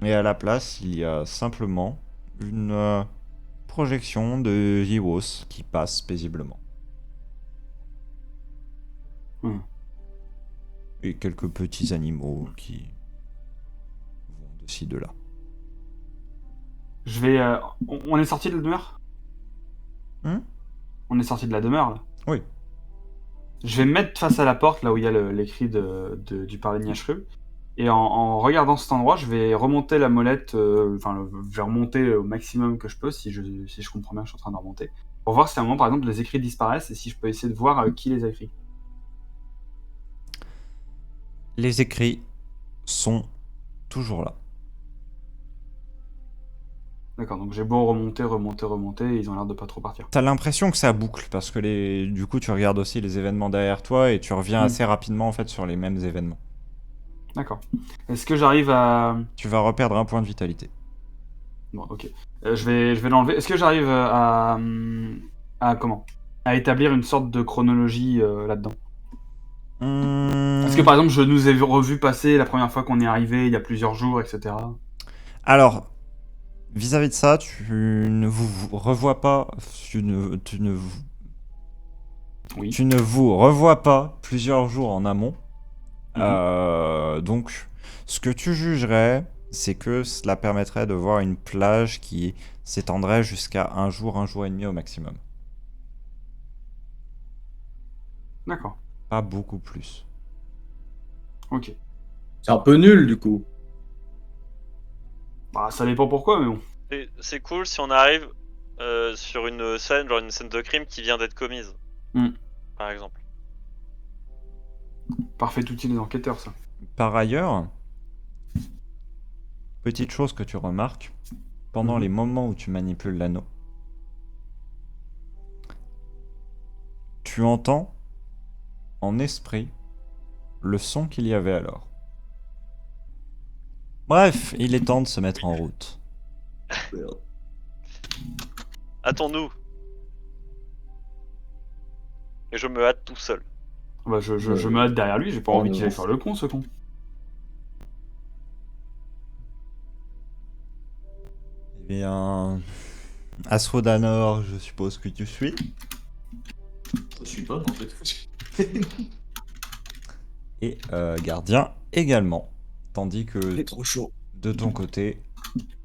Et à la place, il y a simplement une projection de Heroes qui passe paisiblement. Hmm. Et quelques petits animaux qui vont de ci, de là. Je vais. On est sorti de la demeure? On est sorti de la demeure là? Oui. Je vais me mettre face à la porte, là où il y a l'écrit du parler de Niachru. Et en regardant cet endroit, je vais remonter la molette, je vais remonter au maximum que je peux, si je comprends bien que je suis en train de remonter. Pour voir si à un moment, par exemple, les écrits disparaissent et si je peux essayer de voir qui les a écrits. Les écrits sont toujours là. D'accord, donc j'ai beau remonter, et ils ont l'air de pas trop partir. T'as l'impression que ça boucle, parce que du coup, tu regardes aussi les événements derrière toi et tu reviens assez rapidement en fait sur les mêmes événements. D'accord. Est-ce que j'arrive à... Tu vas reperdre un point de vitalité. Bon, ok. Je vais l'enlever. Est-ce que j'arrive à établir une sorte de chronologie là-dedans? Est-ce que par exemple je nous ai revu passer la première fois qu'on est arrivé il y a plusieurs jours, etc. Alors, vis-à-vis de ça, tu ne vous revois pas, tu ne vous revois pas plusieurs jours en amont. Donc, ce que tu jugerais, c'est que cela permettrait de voir une plage qui s'étendrait jusqu'à un jour et demi au maximum. D'accord. Pas beaucoup plus. Ok. C'est un peu nul du coup. Bah, ça dépend pourquoi, mais bon. C'est cool si on arrive sur une scène, genre une scène de crime qui vient d'être commise. Par exemple. Parfait outil des enquêteurs, ça. Par ailleurs, petite chose que tu remarques, pendant les moments où tu manipules l'anneau, tu entends en esprit le son qu'il y avait alors. Bref, il est temps de se mettre en route. Hâtons-nous. Et je me hâte tout seul. Bah, je me hâte derrière lui, j'ai pas envie qu'il aille faire le con, ce con. Eh bien... Asrodanor, je suppose que tu suis. Je suis pas, en fait. Et Gardien également. Tandis que Il est trop chaud. de ton côté,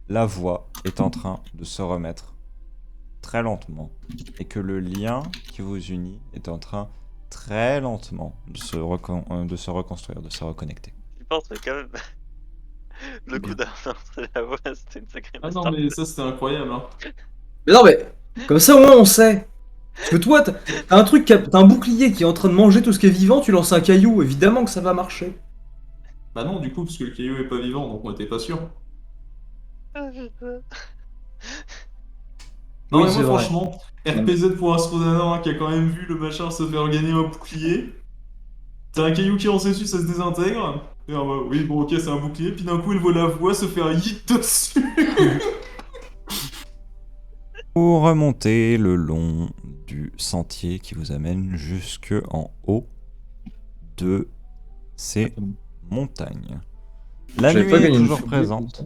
la voix est en train de se remettre très lentement. Et que le lien qui vous unit est en train très lentement de se reconstruire, de se reconnecter. Je pense que quand même... le coup d'avance de la voix, c'était une sacrée Ah non, mais ça c'était incroyable. Hein. Mais non, mais comme ça au moins on sait. Parce que toi, t'as un truc, t'as un bouclier qui est en train de manger tout ce qui est vivant, tu lances un caillou, évidemment que ça va marcher. Bah non, du coup, parce que le caillou est pas vivant, donc on était pas sûr. Ah, putain. Non, Oui, mais c'est moi, vrai. franchement, RPZ pour Astrodanor, hein, qui a quand même vu le machin se faire gagner un bouclier. T'as un caillou qui lance dessus, ça se désintègre. Et on va, oui, bon, ok, c'est un bouclier. Puis d'un coup, il voit la voix se faire yeet dessus. Vous remontez le long du sentier qui vous amène jusque en haut de ces montagnes. La J'avais nuit pas est gagné une toujours fusée, présente.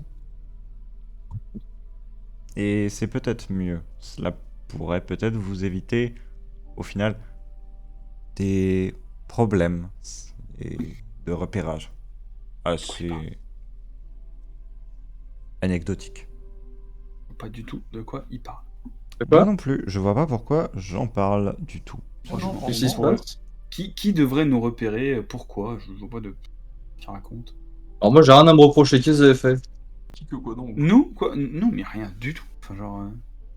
Et c'est peut-être mieux. Cela pourrait peut-être vous éviter, au final, des problèmes et de repérage assez anecdotiques. Pas du tout de quoi il parle. Moi non plus, je vois pas pourquoi j'en parle du tout. Franchement, Qu'est-ce qui se passe? qui devrait nous repérer? Pourquoi? Je vois pas de... qui raconte. Alors moi, j'ai rien à me reprocher. Qu'est-ce que vous avez fait? Qui que quoi donc? Nous quoi? Nous, mais rien du tout. Enfin, genre.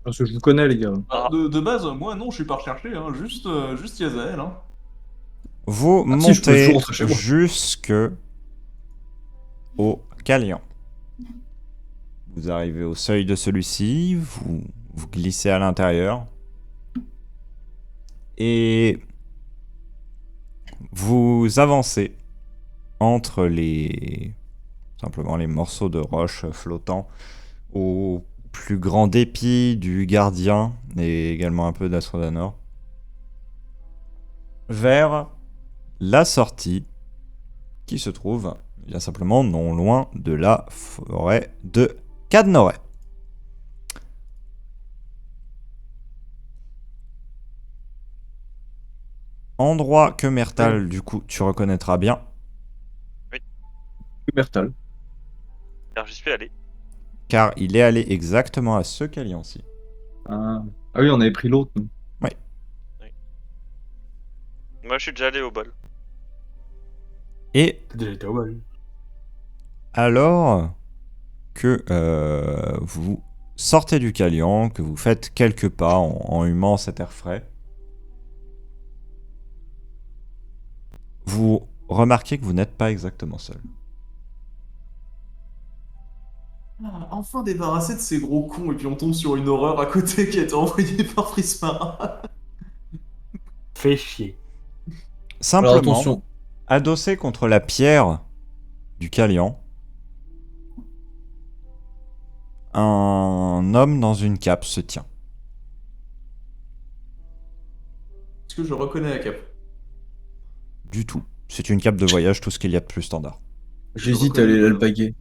Parce que je vous connais, les gars. Ah, de base, moi non, je suis pas recherché, hein. Juste Yazael. Hein. Vous Ah, si, je peux montez toujours rentrer chez moi. jusque au Calian. Vous arrivez au seuil de celui-ci, vous glissez à l'intérieur et vous avancez entre simplement les morceaux de roche flottants au plus grand dépit du gardien et également un peu d'Astrodanor vers la sortie qui se trouve bien simplement non loin de la forêt de Cadnoret. Endroit que Mertal, du coup, tu reconnaîtras bien. Mertal. Car j'y suis allé. Car il est allé exactement à ce Calian-ci. Ah. Ah oui, on avait pris l'autre. nous. Moi, je suis déjà allé au bol. Et T'as déjà été au bal. alors que vous sortez du Calian, que vous faites quelques pas en humant cet air frais, vous remarquez que vous n'êtes pas exactement seul. Ah, enfin débarrassé de ces gros cons, et puis on tombe sur une horreur à côté qui a été envoyée par Prismara. Fais chier. Alors Simplement, attention. adossé contre la pierre du Calian, un homme dans une cape se tient. Est-ce que je reconnais la cape? Du tout. C'est une cape de voyage, tout ce qu'il y a de plus standard. J'hésite à aller l'alpaguer.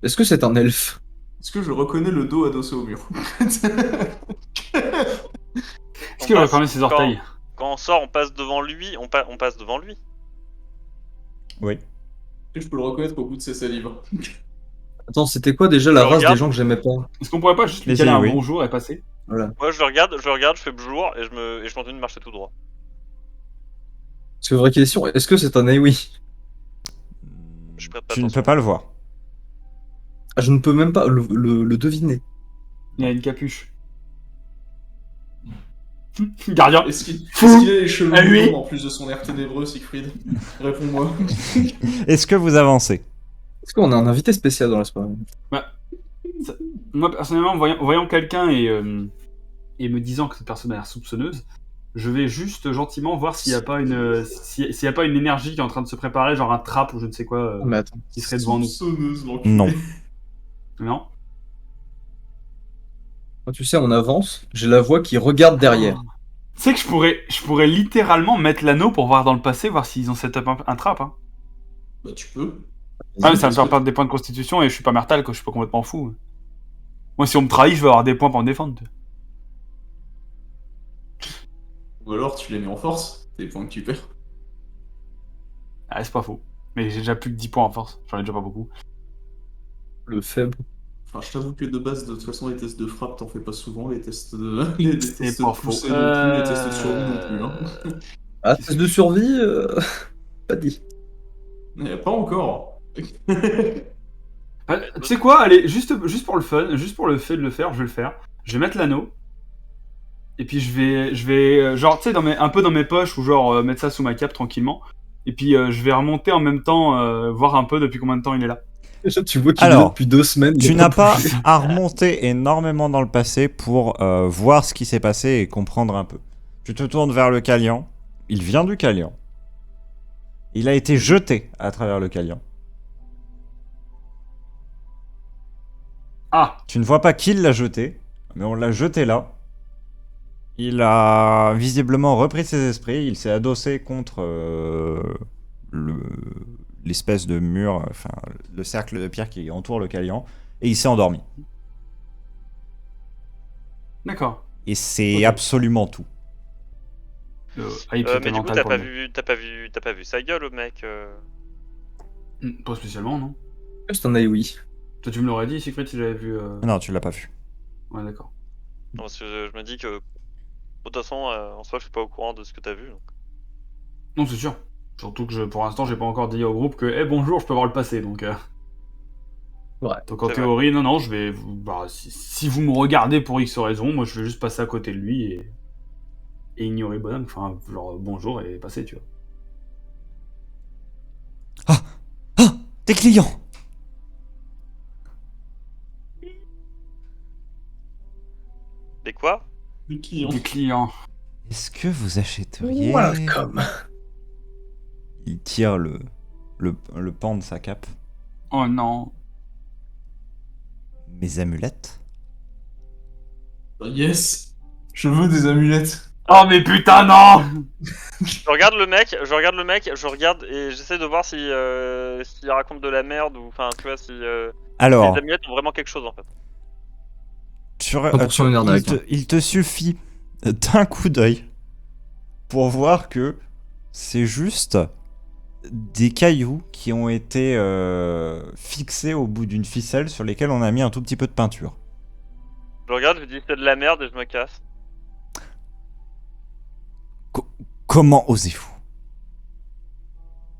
Est-ce que c'est un elfe? Est-ce que je reconnais le dos adossé au mur? Est-ce qu'il aurait fermé ses orteils? Quand on sort, on passe devant lui, on passe devant lui. Oui. Est-ce que je peux le reconnaître au bout de ses salives? Attends, c'était quoi déjà la Je race regarde. des gens que j'aimais pas? Est-ce qu'on pourrait pas juste lui Mais caler si, un oui. bonjour et passer? Voilà. Moi, je le regarde, je fais bonjour et je continue de marcher tout droit. Parce que vraie question, est-ce que c'est un Aewi? Je prête pas Tu ne attention. peux pas le voir. Ah, je ne peux même pas le deviner. Il a une capuche. Gardien. Est-ce qu'il Fou. a les cheveux Ah oui. blonds en plus de son air ténébreux, Siegfried? Réponds-moi. Est-ce que vous avancez? Est-ce qu'on a un invité spécial dans la soirée? Moi, personnellement, en voyant quelqu'un et me disant que cette personne a l'air soupçonneuse, je vais juste gentiment voir s'il n'y a pas s'il y a pas une énergie qui est en train de se préparer, genre un trap ou je ne sais quoi, Mais attends. qui serait devant nous. Soupçonneuse, l'enculé. Non. Non. Quand tu sais, on avance, j'ai la voix qui regarde derrière. Tu sais que je pourrais littéralement mettre l'anneau pour voir dans le passé, voir s'ils ont set up un trap. Hein. Bah tu peux. Ah, mais ça va me faire perdre des points de constitution et je suis pas Mertal, quoi, je suis pas complètement fou. Moi, si on me trahit, je vais avoir des points pour me défendre. Ou alors tu les mets en force, tes points que tu perds. Ah, c'est pas faux. Mais j'ai déjà plus que 10 points en force, j'en ai déjà pas beaucoup. Le faible. Enfin, je t'avoue que de base, de toute façon, les tests de frappe, t'en fais pas souvent, les tests de. Les C'est tests pas de faux. poussée non plus, les tests de survie non plus. Hein. Ah, test de survie pas dit. Pas encore. Ah, tu sais quoi, allez, juste pour le fun, juste pour le fait de le faire, je vais le faire. Je vais mettre l'anneau. Et puis je vais genre, tu sais, un peu dans mes poches, ou genre mettre ça sous ma cape tranquillement. Et puis je vais remonter en même temps, voir un peu depuis combien de temps il est là. Déjà, tu vois qu'il est Alors, là depuis 2 semaines. il Tu a n'as pas bougé. à remonter énormément dans le passé pour voir ce qui s'est passé et comprendre un peu. Tu te tournes vers le Calian. Il vient du Calian. Il a été jeté à travers le Calian. Ah, Tu ne vois pas qui l'a jeté, mais on l'a jeté là. Il a visiblement repris ses esprits. Il s'est adossé contre l'espèce de mur, enfin le cercle de pierre qui entoure le Calian, et il s'est endormi. d'accord. Et c'est Ok. absolument tout. Hype, Mais c'était du coup, mental t'as pour pas le vu, t'as pas vu sa gueule, au mec. coup. Pas spécialement, non. C'est un Aewi. Toi, tu me l'aurais dit, Secret, si j'avais vu. Non, tu l'as pas vu. Ouais, d'accord. Non, parce que je me dis que, de toute façon, en soi, je suis pas au courant de ce que t'as vu. Donc. Non, c'est sûr. Surtout que pour l'instant, j'ai pas encore dit au groupe que bonjour, je peux voir le passé. Donc, Ouais. donc en C'est théorie, non, je vais. Bah, si vous me regardez pour X raison, moi je vais juste passer à côté de lui et ignorer le bonhomme. Enfin, genre bonjour et passer, tu vois. Ah, des clients. Mais quoi? Du client. Du client. Est-ce que vous achèteriez... Welcome. Il tire le pan de sa cape. Oh non. Mes amulettes? Yes. Je veux des amulettes. Oh mais putain, non. Je regarde le mec, je regarde et j'essaie de voir si s'il raconte de la merde ou enfin tu vois si Alors, les amulettes ont vraiment quelque chose en fait. 100% une arnaque, il te suffit d'un coup d'œil pour voir que c'est juste des cailloux qui ont été fixés au bout d'une ficelle sur lesquels on a mis un tout petit peu de peinture. Je regarde, je dis c'est de la merde et je me casse. Comment osez-vous?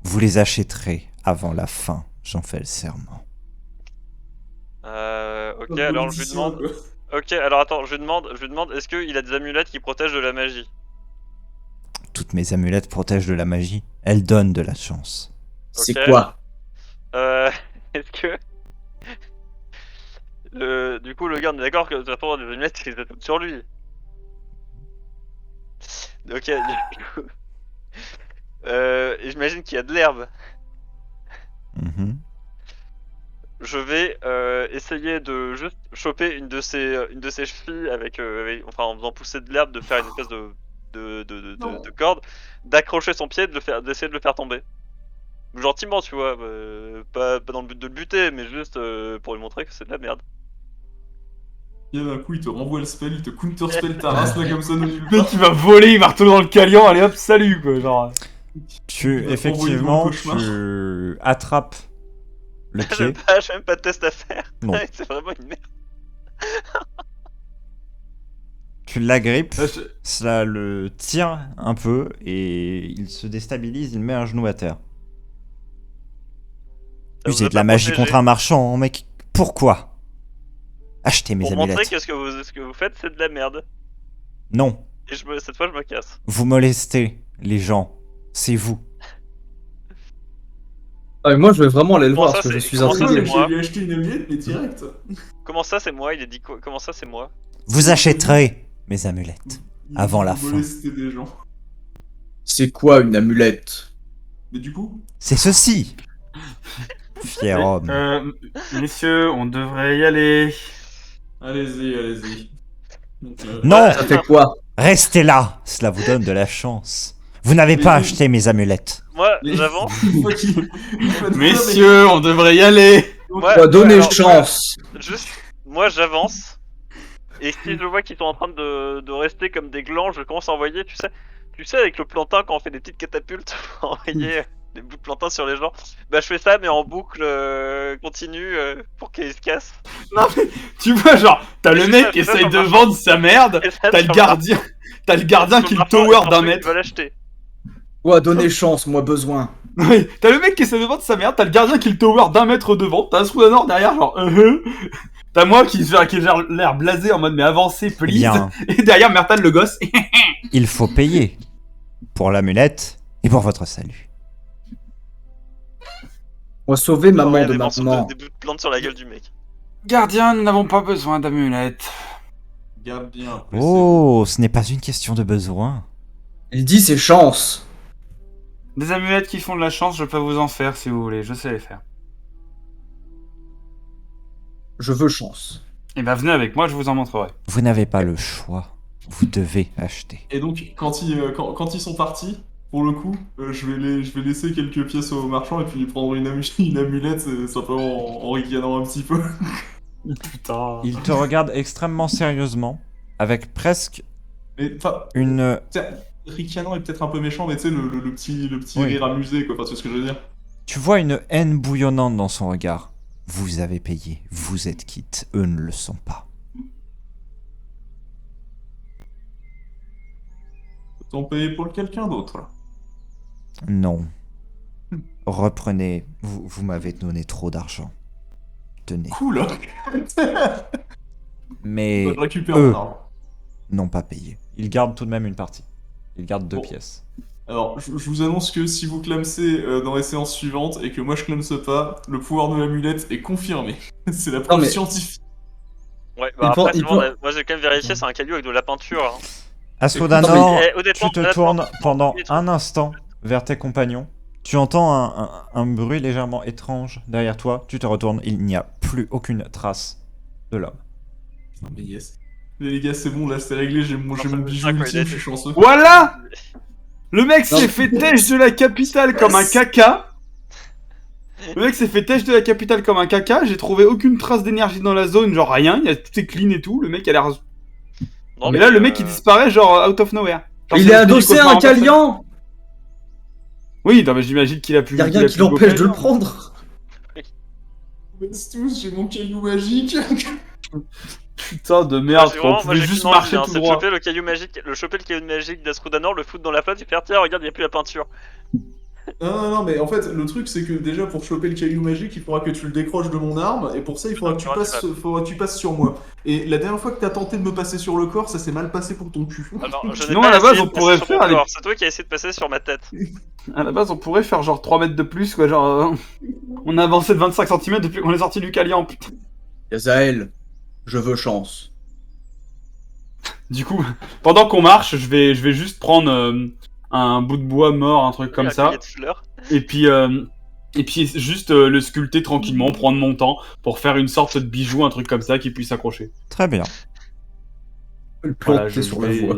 Vous les achèterez avant la fin, j'en fais le serment. Ok, alors je lui demande. Ok, alors attends, je lui demande, est-ce qu'il a des amulettes qui protègent de la magie? Toutes mes amulettes protègent de la magie. Elles donnent de la chance. C'est Ok. quoi? Est-ce que du coup le gars on est d'accord que de toute façon des amulettes il les a toutes sur lui. Ok, du coup. Et j'imagine qu'il y a de l'herbe. Mhm. Je vais essayer de juste choper une de ses chevilles enfin en faisant pousser de l'herbe, de faire une espèce de corde, d'accrocher son pied, d'essayer de le faire tomber. Gentiment, tu vois, pas dans le but de le buter, mais juste pour lui montrer que c'est de la merde. Et d'un coup, il te renvoie le spell, il te counterspell ta race là comme ça de nulle Le part. mec il va voler, il va retourner dans le calion, allez hop, salut quoi, genre. Tu, Il va effectivement, t'envoyer dans le tu attrapes le J'ai pied. même pas de test à faire. Non. C'est vraiment une merde. Tu l'agrippes, Là, cela le tire un peu et il se déstabilise, il met un genou à terre. Ça vous User a de la pas magie protégé. contre un marchand, mec. Pourquoi? Achetez mes Pour montrer amulettes. que ce que vous faites c'est de la merde. Non, Et cette fois je me casse. vous molestez les gens. C'est vous. Ah, mais moi, je vais vraiment aller le Comment voir ça, parce que je c'est- suis comment Ouais, ça, intrigué. c'est moi. j'ai acheté une amulette, mais direct. Comment ça c'est moi? Il a dit quoi? Comment ça c'est moi? Vous achèterez mes amulettes. Avant la fin. Molester des gens. C'est quoi une amulette? Mais du coup, C'est ceci. Fier homme. Messieurs, on devrait y aller. allez-y, allez-y. Donc, Non, Ça fait quoi? restez là. Cela vous donne de la chance. Vous n'avez pas acheté mes amulettes. Moi les- j'avance. Une fois qu'il- une fois de- Messieurs, on devrait y aller. Moi, On va donner alors, chance. Juste, moi j'avance. Et si je vois qu'ils sont en train de rester comme des glands, je commence à envoyer, tu sais avec le plantain quand on fait des petites catapultes pour envoyer des bouts de plantain sur les gens. Bah je fais ça mais en boucle continue pour qu'ils se cassent. Non mais tu vois genre, t'as le mec qui C'est ça, essaye ça de marche. vendre sa merde, Et ça, t'as le ça gardien, qui le marche. tower d'un Il mètre. va l'acheter. Ouais, donner chance, moi besoin. Oui, t'as le mec qui essaie de vendre sa merde, t'as le gardien qui le tower d'un mètre devant, t'as un Soudanor derrière genre t'as moi qui gère l'air blasé en mode mais avancez Eh please. bien, Et derrière Mertan le gosse. il faut payer pour l'amulette et pour votre salut. On va sauver maman Envoyer de des morceaux maman. des bouts de plantes sur la gueule du mec. Gardien, nous n'avons pas besoin d'amulettes. Garde bien. Oh, ce n'est pas une question de besoin. Il dit c'est chance. Des amulettes qui font de la chance, je peux vous en faire si vous voulez, je sais les faire. Je veux chance. Et bah venez avec moi, je vous en montrerai. Vous n'avez pas le choix. Vous devez acheter. Et donc, quand ils sont partis, pour le coup, je vais laisser quelques pièces au marchand et puis prendre une amulette, simplement en ricanant un petit peu. Putain. Il te regarde extrêmement sérieusement, avec presque Mais, enfin, une... ricanant est peut-être un peu méchant, mais tu sais, le petit Oui. rire amusé, quoi. Enfin, tu vois ce que je veux dire. Tu vois une haine bouillonnante dans son regard. Vous avez payé, vous êtes quitte, eux ne le sont pas. Autant payer pour quelqu'un d'autre, là. Non, reprenez. Vous m'avez donné trop d'argent. Tenez. Cool. Mais Je récupère eux mon arme. n'ont pas payé. Il garde tout de même une partie. Il garde 2 Bon. pièces. Alors, je vous annonce que si vous clamsez dans les séances suivantes et que moi je clamse pas, le pouvoir de l'amulette est confirmé. C'est la preuve mais- scientifique. Ouais, Il bah après, peut- il c'est bon, peut- moi j'ai quand même vérifié, c'est un caillou avec de la peinture. Hein. Astrodanor, Eh, honnêtement, tu te honnêtement, tournes pendant les trucs- un instant vers tes compagnons. Tu entends un bruit légèrement étrange derrière toi. Tu te retournes, il n'y a plus aucune trace de l'homme. Mais yes. Les gars, c'est bon, là c'est réglé, j'ai mon bijou ultime, je suis chanceux. Voilà. Le mec Non. s'est fait têche de la capitale comme un caca. Le mec s'est fait têche de la capitale comme un caca. J'ai trouvé aucune trace d'énergie dans la zone, genre rien. Il y a tout est clean et tout. Le mec a l'air. Non, Mais là, le mec il disparaît genre out of nowhere. Genre, Il c'est est le adossé à un cauchemar en personne. Calian. Oui, non, mais j'imagine qu'il a plus. Il y a qu'il rien a qui plus l'empêche de le Goku. prendre. Baisse tous, j'ai mon caillou magique. Putain de merde, c'est quoi. On vraiment, moi pouvait j'ai juste qu'une envie, marcher hein, tout c'est de droit. choper le caillou magique, choper le caillou magique d'Astrodanor, le foutre dans la flotte et faire tiens, regarde, il n'y a plus la peinture. Non, mais en fait, le truc c'est que déjà pour choper le caillou magique, il faudra que tu le décroches de mon arme, et pour ça, il faudra que tu passes sur moi. Et la dernière fois que t'as tenté de me passer sur le corps, ça s'est mal passé pour ton cul. Alors, je n'ai Sinon, pas à la base, essayé on de passer pourrait sur faire ton les- corps, c'est toi qui as essayé de passer sur ma tête. À la base, on pourrait faire genre 3 mètres de plus, quoi. Genre, on a avancé de 25 cm depuis qu'on est sorti du Calian, putain. Yazael, je veux chance. Du coup, pendant qu'on marche, je vais juste prendre un bout de bois mort, un truc comme Un ça, collier de fleurs. et puis juste le sculpter tranquillement, prendre mon temps pour faire une sorte de bijou, un truc comme ça qui puisse s'accrocher. Très bien. Le Voilà, planter je sur la vais- voie.